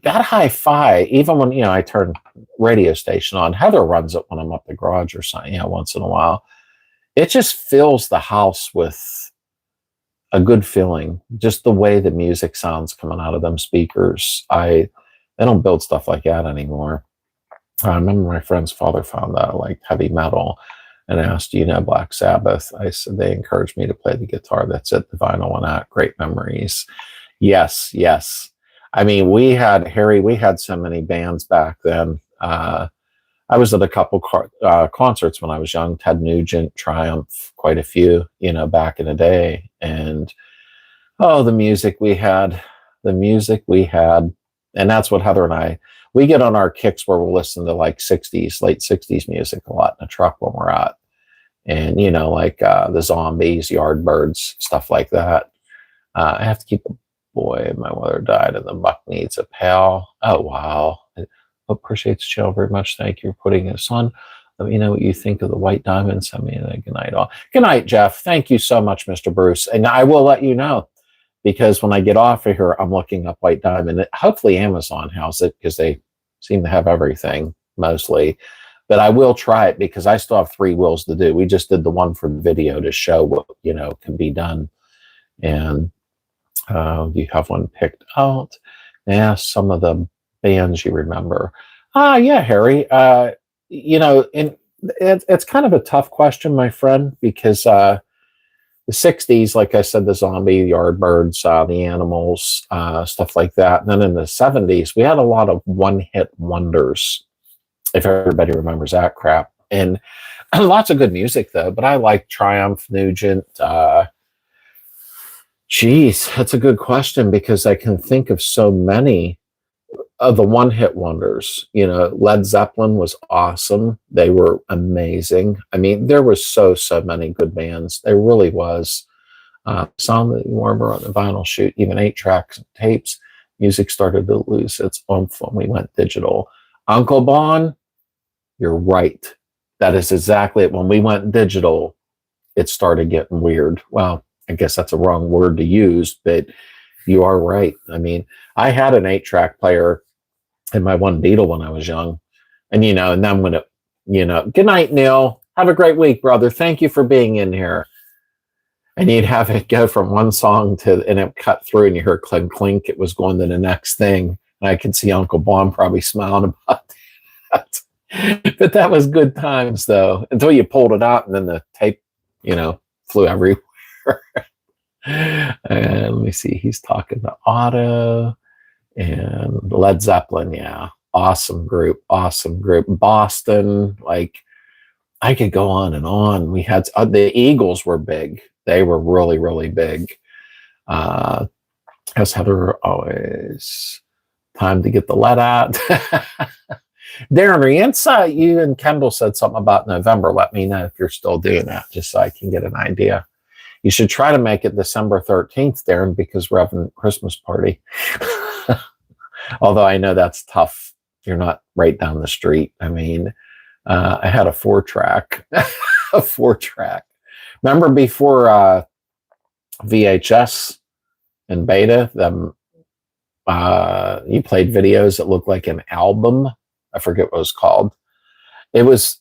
hi-fi, even when I turn radio station on, Heather runs it when I'm up the garage or something, once in a while. It just fills the house with a good feeling. Just the way the music sounds coming out of them speakers. They don't build stuff like that anymore. I remember my friend's father found out I liked heavy metal and asked, Black Sabbath? I said, they encouraged me to play the guitar. That's it, the vinyl went out. Great memories. Yes. I mean, we had so many bands back then. I was at a couple concerts when I was young. Ted Nugent, Triumph, quite a few, back in the day. And, the music we had. And that's what Heather and we get on our kicks where we'll listen to like late 60s music a lot in the truck when we're out. And, like the Zombies, Yardbirds, stuff like that. I have to keep boy, my mother died and the buck needs a pal. Oh, wow. I appreciate the channel very much. Thank you for putting this on. Let me know what you think of the White Diamond. Send me a good night all. Good night, Jeff. Thank you so much, Mr. Bruce. And I will let you know, because when I get off of here, I'm looking up White Diamond. Hopefully Amazon has it, because they seem to have everything mostly. But I will try it because I still have 3 wheels to do. We just did the one for the video to show what, can be done. And you have one picked out. Ask some of the bands you remember. Yeah, Harry. And it's kind of a tough question, my friend, because the 60s, like I said, the Zombie, the Yardbirds, the Animals, stuff like that. And then in the 70s, we had a lot of one-hit wonders, if everybody remembers that crap. And lots of good music, though. But I like Triumph, Nugent. Geez, that's a good question, because I can think of so many of the one-hit wonders. Led Zeppelin was awesome. They were amazing. I mean, there was so many good bands. There really was. Some that you remember on the vinyl shoot, even 8-tracks and tapes, music started to lose its oomph when we went digital. Uncle Bon, you're right. That is exactly it. When we went digital, it started getting weird. Well, I guess that's a wrong word to use, but you are right. I mean, I had an 8-track player in my one Beetle when I was young. And, and then when it, good night, Neil. Have a great week, brother. Thank you for being in here. And you'd have it go from one song and it cut through and you heard clink, clink. It was going to the next thing. And I could see Uncle Bon probably smiling about that. But that was good times, though, until you pulled it out and then the tape, flew everywhere. And let me see, he's talking to Otto and Led Zeppelin. Yeah, awesome group. Boston, like, I could go on and on. We had the Eagles were big. They were really, really big. As Heather always, time to get the lead out. Darren Rienza, you and Kendall said something about November. Let me know if you're still doing that, just so I can get an idea. You should try to make it December 13th, Darren, because we're having a Christmas party. Although I know that's tough. You're not right down the street. I mean, I had a 4-track. A 4-track. Remember before VHS and Beta, you played videos that looked like an album. I forget what it was called. It was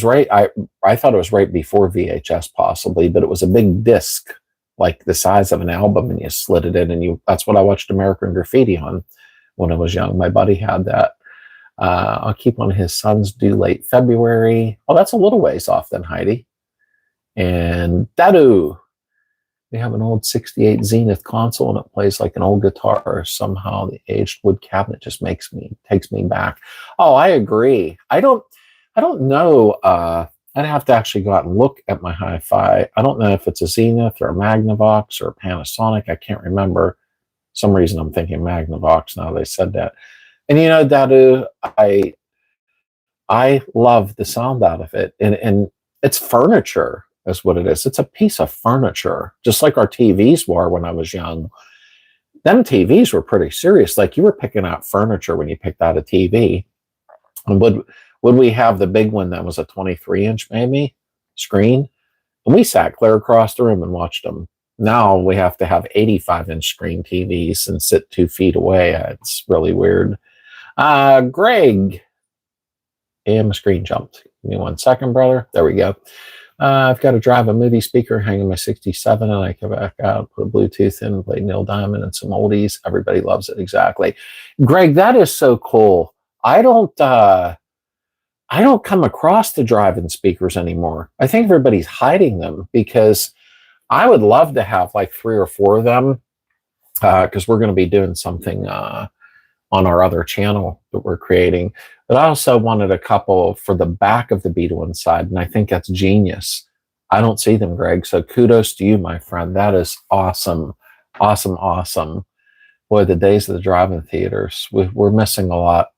right. I thought it was right before VHS possibly, but it was a big disc like the size of an album, and you slid it in, and that's what I watched American Graffiti on when I was young. My buddy had that. I'll keep on his son's due late February. Oh, that's a little ways off then, Heidi. And Dadu. We have an old 68 Zenith console, and it plays like an old guitar. Somehow the aged wood cabinet just takes me back. Oh, I agree. I don't know. I'd have to actually go out and look at my hi-fi. I don't know if it's a Zenith or a Magnavox or a Panasonic. I can't remember. For some reason I'm thinking Magnavox now they said that. And you know, Dadu, I love the sound out of it. And it's furniture is what it is. It's a piece of furniture, just like our TVs were when I was young. Them TVs were pretty serious. Like you were picking out furniture when you picked out a TV. And would we have the big one that was a 23-inch maybe screen? And we sat clear across the room and watched them. Now we have to have 85-inch screen TVs and sit 2 feet away. It's really weird. Greg. And my screen jumped. Give me 1 second, brother. There we go. I've got to drive a movie speaker, hang in my 67, and I come back out, put a Bluetooth in, play Neil Diamond and some oldies. Everybody loves it. Exactly. Greg, that is so cool. I don't come across the drive-in speakers anymore. I think everybody's hiding them because I would love to have like 3 or 4 of them because we're going to be doing something on our other channel that we're creating. But I also wanted a couple for the back of the Beetle inside, and I think that's genius. I don't see them, Greg, so kudos to you, my friend. That is awesome. Awesome, awesome. Boy, the days of the drive-in theaters. We're missing a lot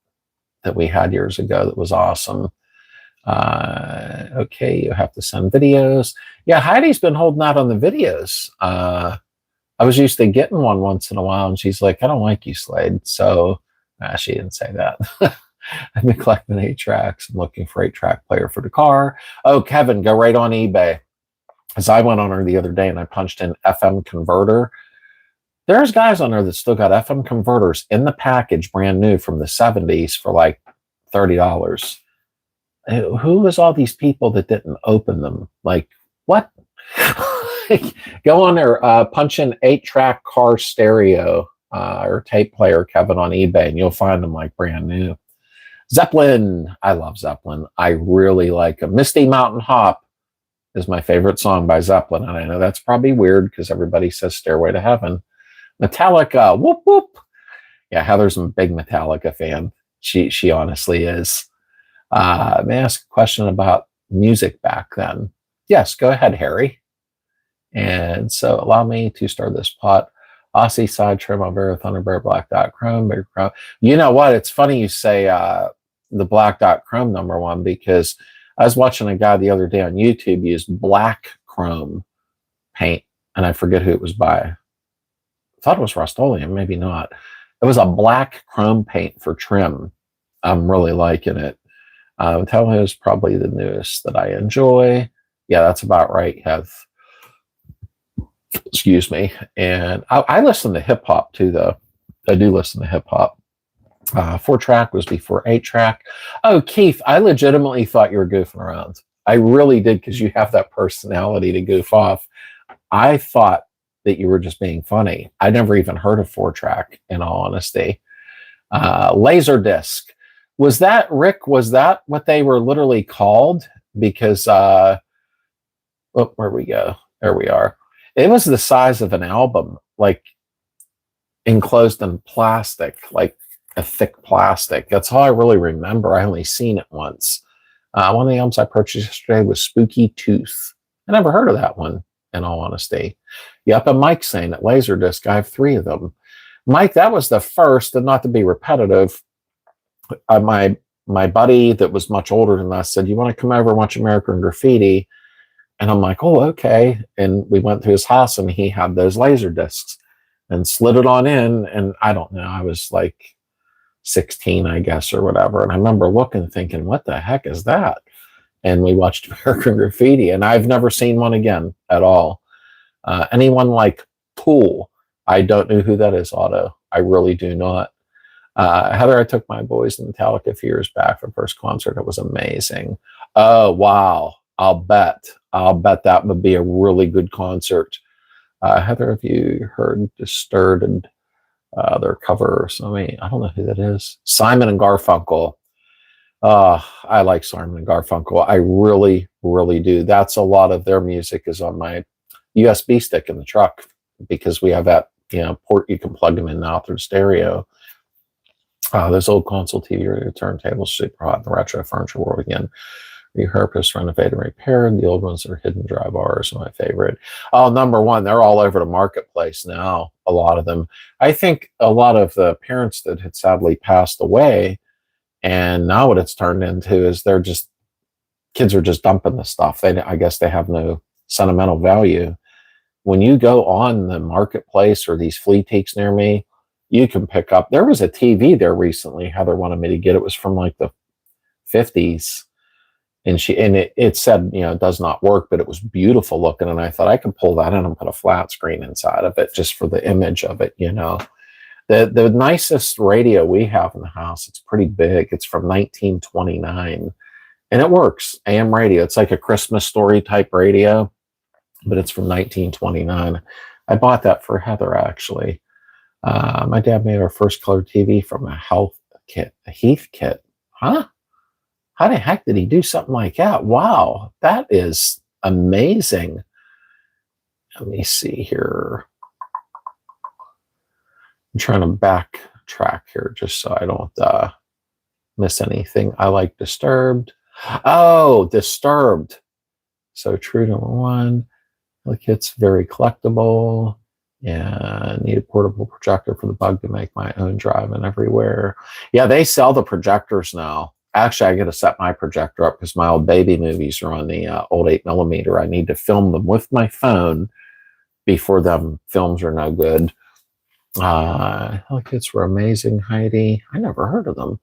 that we had years ago that was awesome. Okay, you have to send videos. Yeah, Heidi's been holding out on the videos. I was used to getting one once in a while, and she's like, I don't like you, Slade. So she didn't say that. I've been collecting 8 tracks. I'm looking for 8-track player for the car. Oh, Kevin, go right on eBay. As I went on there the other day and I punched in FM converter. There's guys on there that still got FM converters in the package, brand new from the 70s for like $30. Who was all these people that didn't open them? Like, what? Go on there, punch in 8-track car stereo or tape player, Kevin, on eBay, and you'll find them like brand new. Zeppelin. I love Zeppelin. I really like them. Misty Mountain Hop is my favorite song by Zeppelin, and I know that's probably weird because everybody says Stairway to Heaven. Metallica. Whoop, whoop. Yeah, Heather's a big Metallica fan. She honestly is. May I ask a question about music back then? Yes, go ahead, Harry. And so allow me to start this pot. Aussie side trim Alvaro Thunderbird Black Dot Chrome, bigger chrome. You know what? It's funny you say the Black Dot Chrome #1 because I was watching a guy the other day on YouTube use black chrome paint, and I forget who it was by. I thought it was Rust-Oleum, maybe not. It was a black chrome paint for trim. I'm really liking it. Metallica is probably the newest that I enjoy. Yeah, that's about right, Heath. Excuse me. And I listen to hip hop too, though. I do listen to hip hop. 4-track was before 8-track. Oh, Keith, I legitimately thought you were goofing around. I really did because you have that personality to goof off. I thought that you were just being funny. I never even heard of 4-track, in all honesty. Laserdisc. Was that, Rick, was that what they were literally called? Because, where we go? There we are. It was the size of an album, like enclosed in plastic, like a thick plastic. That's all I really remember. I only seen it once. One of the albums I purchased yesterday was Spooky Tooth. I never heard of that one, in all honesty. Yep, and Mike's saying it, Laserdisc. I have 3 of them. Mike, that was the first, and not to be repetitive, my buddy that was much older than us said, you want to come over and watch American Graffiti? And I'm like, oh, okay. And we went to his house and he had those laser discs and slid it on in. And I don't know, I was like 16, I guess, or whatever. And I remember looking, thinking, what the heck is that? And we watched American Graffiti, and I've never seen one again at all. Anyone like Tool? I don't know who that is, Otto. I really do not. Heather, I took my boys to Metallica a few years back for the first concert. It was amazing. Oh, wow. I'll bet that would be a really good concert. Heather, have you heard Disturbed? Their cover. So I don't know who that is. Simon and Garfunkel. I like Simon and Garfunkel. I really, really do. That's a lot of their music is on my USB stick in the truck because we have that, port you can plug them in now through stereo. Those old console TV radio turntables, super hot in the retro furniture world again. Repurposed, renovated, and repaired. The old ones are hidden dry bars, my favorite. Oh, number one, they're all over the marketplace now, a lot of them. I think a lot of the parents that had sadly passed away, and now what it's turned into is kids are just dumping the stuff. I guess they have no sentimental value. When you go on the marketplace or these flea teaks near me, you can pick up. There was a TV there recently. Heather wanted me to get. It was from like the 50s, and it said it does not work, but it was beautiful looking. And I thought I could pull that in and put a flat screen inside of it just for the image of it. The nicest radio we have in the house. It's pretty big. It's from 1929, and it works. AM radio. It's like a Christmas story type radio, but it's from 1929. I bought that for Heather actually. My dad made our first color TV from a Heath kit. Huh? How the heck did he do something like that? Wow, that is amazing. Let me see here. I'm trying to backtrack here just so I don't miss anything. I like Disturbed. Oh, Disturbed. So true, number one. Like it's very collectible. And need a portable projector for the bug to make my own driving everywhere. Yeah, they sell the projectors now. Actually, I got to set my projector up because my old baby movies are on the old 8mm. I need to film them with my phone before them films are no good. Hello Kits were amazing, Heidi. I never heard of them.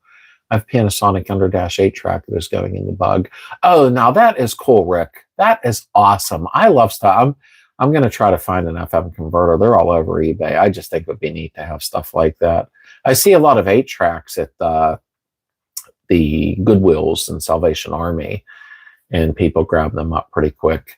I have Panasonic Under Dash 8-track that is going in the bug. Oh, now that is cool, Rick. That is awesome. I love stuff. I'm going to try to find an FM converter. They're all over eBay. I just think it would be neat to have stuff like that. I see a lot of 8-tracks at the Goodwills and Salvation Army, and people grab them up pretty quick.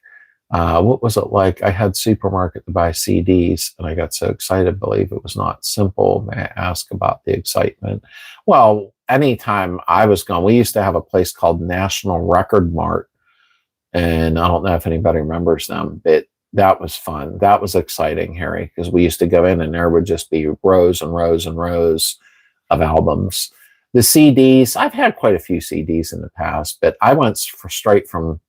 What was it like? I had supermarket to buy CDs, and I got so excited, I believe it was not simple. May I ask about the excitement? Well, anytime I was gone, we used to have a place called National Record Mart, and I don't know if anybody remembers them, but that was fun. That was exciting, Harry, because we used to go in and there would just be rows and rows and rows of albums. The CDs, I've had quite a few CDs in the past, but I went straight from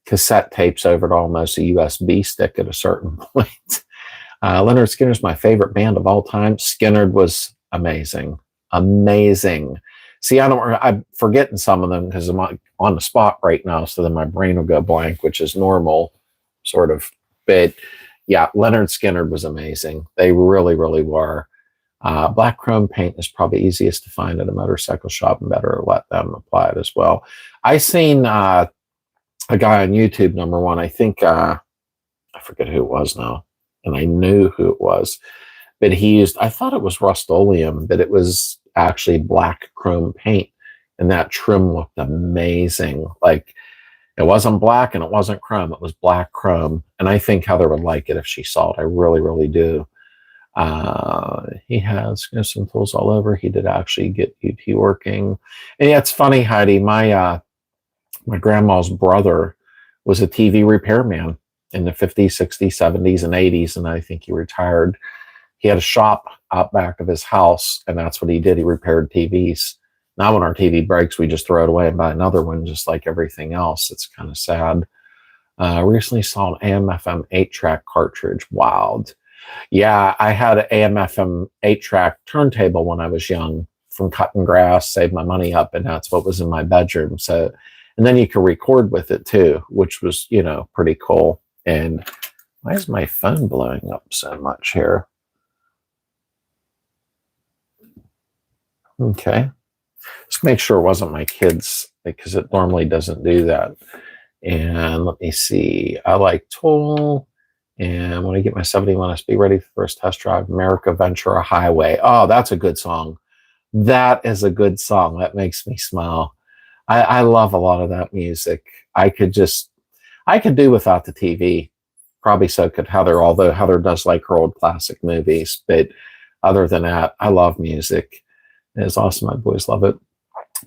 cassette tapes over to almost a USB stick at a certain point. Leonard Skinner's my favorite band of all time. Skinner was amazing. Amazing. See, I'm forgetting some of them because I'm on the spot right now, so then my brain will go blank, which is normal, sort of. But yeah, Leonard Skinner was amazing. They really, really were. Black chrome paint is probably easiest to find at a motorcycle shop, and better let them apply it as well. I seen a guy on YouTube, number one. I think I forget who it was now, and I knew who it was, but he used, I thought it was Rust-Oleum, but it was actually black chrome paint, and that trim looked amazing. Like, it wasn't black and it wasn't chrome. It was black chrome. And I think Heather would like it if she saw it. I really, really do. He has some tools all over. He did actually get UT working. And yeah, it's funny, Heidi, my grandma's brother was a TV repairman in the 50s, 60s, 70s, and 80s. And I think he retired. He had a shop out back of his house, and that's what he did. He repaired TVs. Now when our TV breaks, we just throw it away and buy another one, just like everything else. It's kind of sad. Recently saw an AM/FM 8-track cartridge. Wild. Yeah, I had an AM/FM 8-track turntable when I was young from cutting grass, saved my money up, and that's what was in my bedroom. So, and then you could record with it too, which was, pretty cool. And why is my phone blowing up so much here? Okay. Just make sure it wasn't my kids, because it normally doesn't do that. And let me see. I like Tool. And when I get my 71 SP ready for the first test drive, America Ventura Highway. Oh, that's a good song. That is a good song. That makes me smile. I love a lot of that music. I could do without the TV. Probably so could Heather, although Heather does like her old classic movies. But other than that, I love music. It's awesome. My boys love it.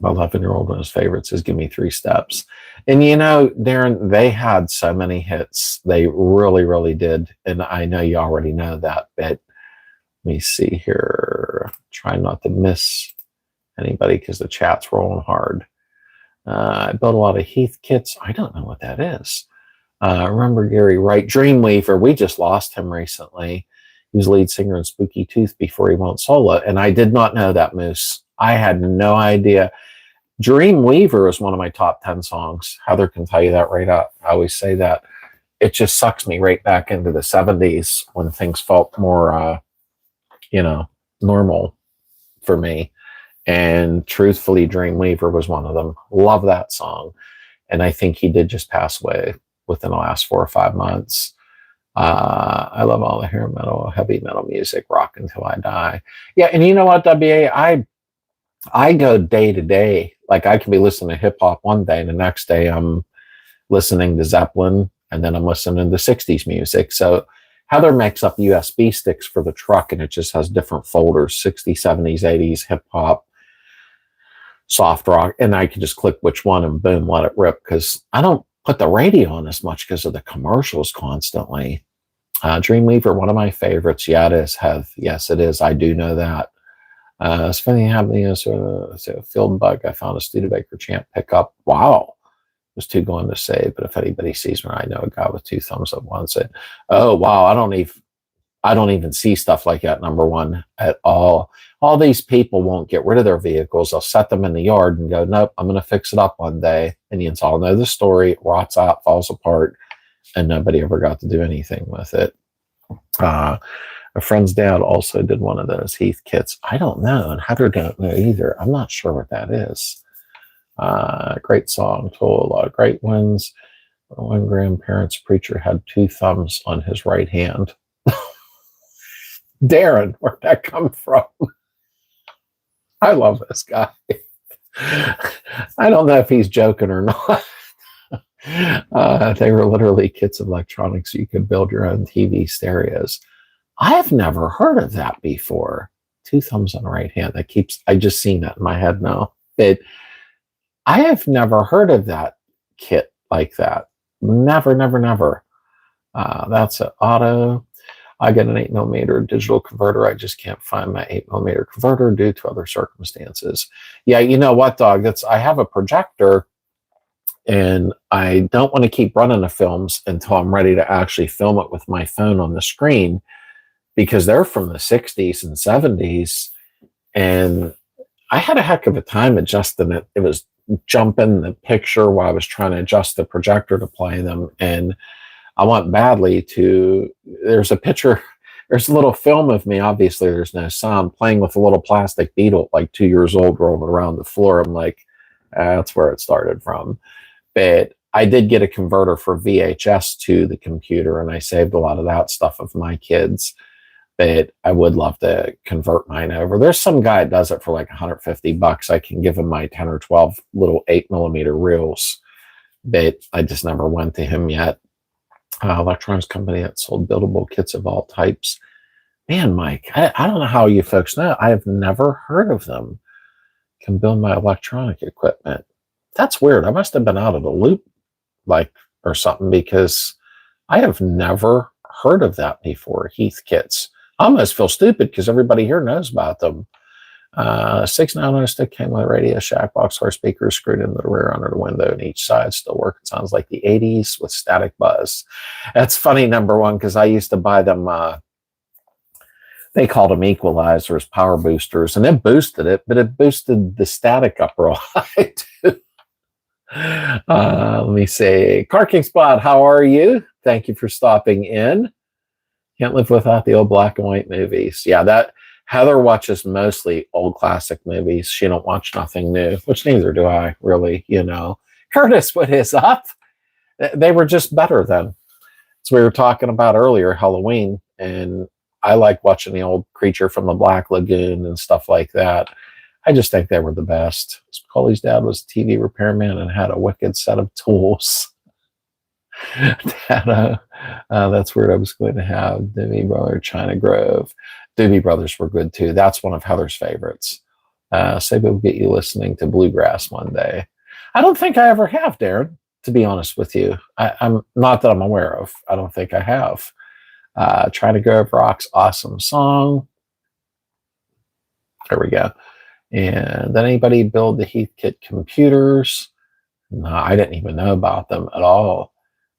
My 11-year-old, one of his favorites is Give Me Three Steps. And you know, Darren, they had so many hits. They really, really did. And I know you already know that, but let me see here. Try not to miss anybody because the chat's rolling hard. I built a lot of Heath kits. I don't know what that is. Remember Gary Wright, Dreamweaver. We just lost him recently. He was lead singer in Spooky Tooth before he went solo. And I did not know that, Moose. I had no idea. Dreamweaver is one of my top 10 songs. Heather can tell you that right up. I always say that. It just sucks me right back into the 70s when things felt more, normal for me. And truthfully, Dreamweaver was one of them. Love that song. And I think he did just pass away within the last 4 or 5 months. I love all the hair metal, heavy metal music, rock until I die. Yeah, and you know what, WA? I go day to day. Like I can be listening to hip hop one day and the next day I'm listening to Zeppelin and then I'm listening to 60s music. So Heather makes up USB sticks for the truck and it just has different folders, 60s, 70s, 80s, hip hop, soft rock. And I can just click which one and boom, let it rip. Because I don't put the radio on as much because of the commercials constantly. Dreamweaver, one of my favorites. Yeah, it is, Heath. Yes, it is. I do know that. It's funny having a field bug. I found a Studebaker Champ pickup. Wow. Was too going to say, but if anybody sees me, I know a guy with 2 thumbs up wants it. Oh, wow. I don't even see stuff like that, number one, at all. All these people won't get rid of their vehicles. They'll set them in the yard and go, nope, I'm going to fix it up one day. And you all know the story. It rots out, falls apart, and nobody ever got to do anything with it. A friend's dad also did one of those Heath kits. I don't know, and Heather don't know either. I'm not sure what that is. Great song, told a lot of great ones. One grandparent's preacher had 2 thumbs on his right hand. Darren, where'd that come from? I love this guy. I don't know if he's joking or not. They were literally kits of electronics. You could build your own TV stereos. I have never heard of that before. 2 thumbs on the right hand. I just seen that in my head now. I have never heard of that kit like that. Never, never, never. That's an auto. I got an 8mm digital converter. I just can't find my 8mm converter due to other circumstances. Yeah, you know what, dog? I have a projector, and I don't want to keep running the films until I'm ready to actually film it with my phone on the screen, because they're from the 60s and 70s, and I had a heck of a time adjusting it. It was jumping the picture while I was trying to adjust the projector to play them, and I want badly to, there's a picture, there's a little film of me, obviously there's no sound, playing with a little plastic Beetle, like 2 years old, rolling around the floor. I'm like, that's where it started from. But I did get a converter for VHS to the computer, and I saved a lot of that stuff of my kids. But I would love to convert mine over. There's some guy that does it for like $150. I can give him my 10 or 12 little 8mm reels, but I just never went to him yet. Electronics company that sold buildable kits of all types. Man, Mike, I don't know how you folks know. I have never heard of them. Can build my electronic equipment. That's weird. I must have been out of the loop, or something, because I have never heard of that before. Heath kits. I almost feel stupid because everybody here knows about them. 6 stick came with a Radio Shack box, where speakers screwed into the rear under the window, and each side still work. It sounds like the 80s with static buzz. That's funny, number one, because I used to buy them. They called them equalizers, power boosters, and it boosted it, but it boosted the static up real high too. Let me see. Car King Spot, how are you? Thank you for stopping in. Can't live without the old black and white movies. Yeah, that Heather watches mostly old classic movies. She don't watch nothing new, which neither do I, really, Curtis, what is up? They were just better then. So we were talking about earlier, Halloween, and I like watching the old Creature from the Black Lagoon and stuff like that. I just think they were the best. Spicoli's dad was a TV repairman and had a wicked set of tools. That's where I was going to have Doobie Brother, China Grove. Doobie Brothers were good too. That's one of Heather's favorites. Say we'll get you listening to bluegrass one day. I don't think I ever have, Darren, to be honest with you. I'm not that I'm aware of. I don't think I have. China Grove Rocks, awesome song. There we go. And then anybody build the Heathkit computers? No, I didn't even know about them at all.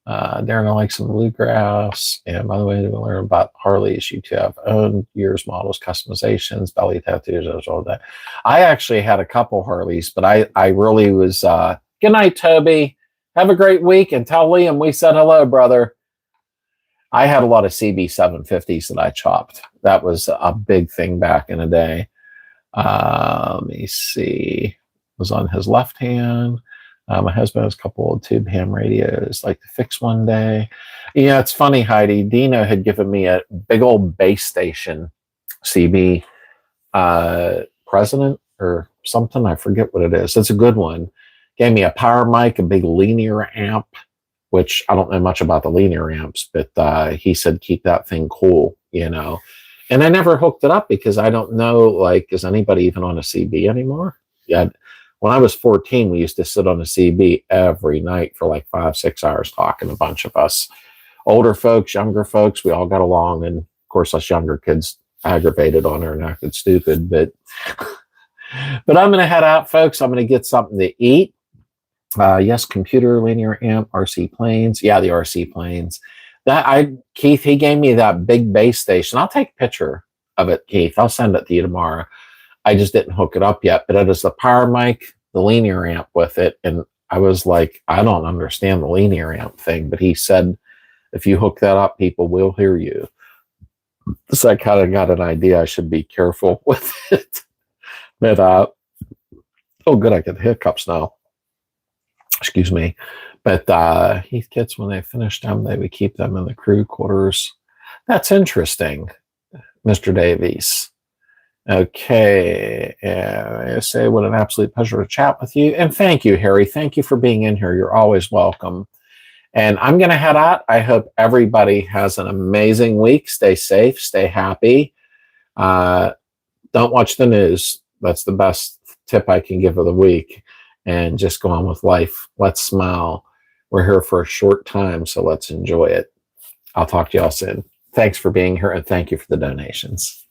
Darren, I like some bluegrass. And by the way, to learn about Harleys, you two have owned years, models, customizations, belly tattoos, all that. I actually had a couple Harleys, but I really was, good night, Toby. Have a great week. And tell Liam we said hello, brother. I had a lot of CB 750s that I chopped. That was a big thing back in the day. Let me see. Was on his left hand. My husband has a couple of tube ham radios like to fix one day. Yeah, it's funny, Heidi. Dino had given me a big old base station CB President or something. I forget what it is. It's a good one. Gave me a power mic, a big linear amp, which I don't know much about the linear amps, but he said keep that thing cool, you know. And I never hooked it up because I don't know, like, is anybody even on a CB anymore? Yeah. When I was 14, we used to sit on a CB every night for like 5-6 hours talking, a bunch of us. Older folks, younger folks, we all got along. And of course, us younger kids aggravated on her and acted stupid. But I'm going to head out, folks. I'm going to get something to eat. Yes, computer, linear amp, RC planes. Yeah, the RC planes. Keith, he gave me that big base station. I'll take a picture of it, Keith. I'll send it to you tomorrow. I just didn't hook it up yet, but it is the power mic, the linear amp with it. And I was like, I don't understand the linear amp thing, but he said, if you hook that up, people will hear you. So I kind of got an idea I should be careful with it. But, oh, good, I get hiccups now. Excuse me. But Heathkits, when they finish them, they would keep them in the crew quarters. That's interesting, Mr. Davies. Okay, and I say what an absolute pleasure to chat with you. And thank you, Harry. Thank you for being in here. You're always welcome. And I'm going to head out. I hope everybody has an amazing week. Stay safe. Stay happy. Don't watch the news. That's the best tip I can give of the week. And just go on with life. Let's smile. We're here for a short time, so let's enjoy it. I'll talk to y'all soon. Thanks for being here, and thank you for the donations.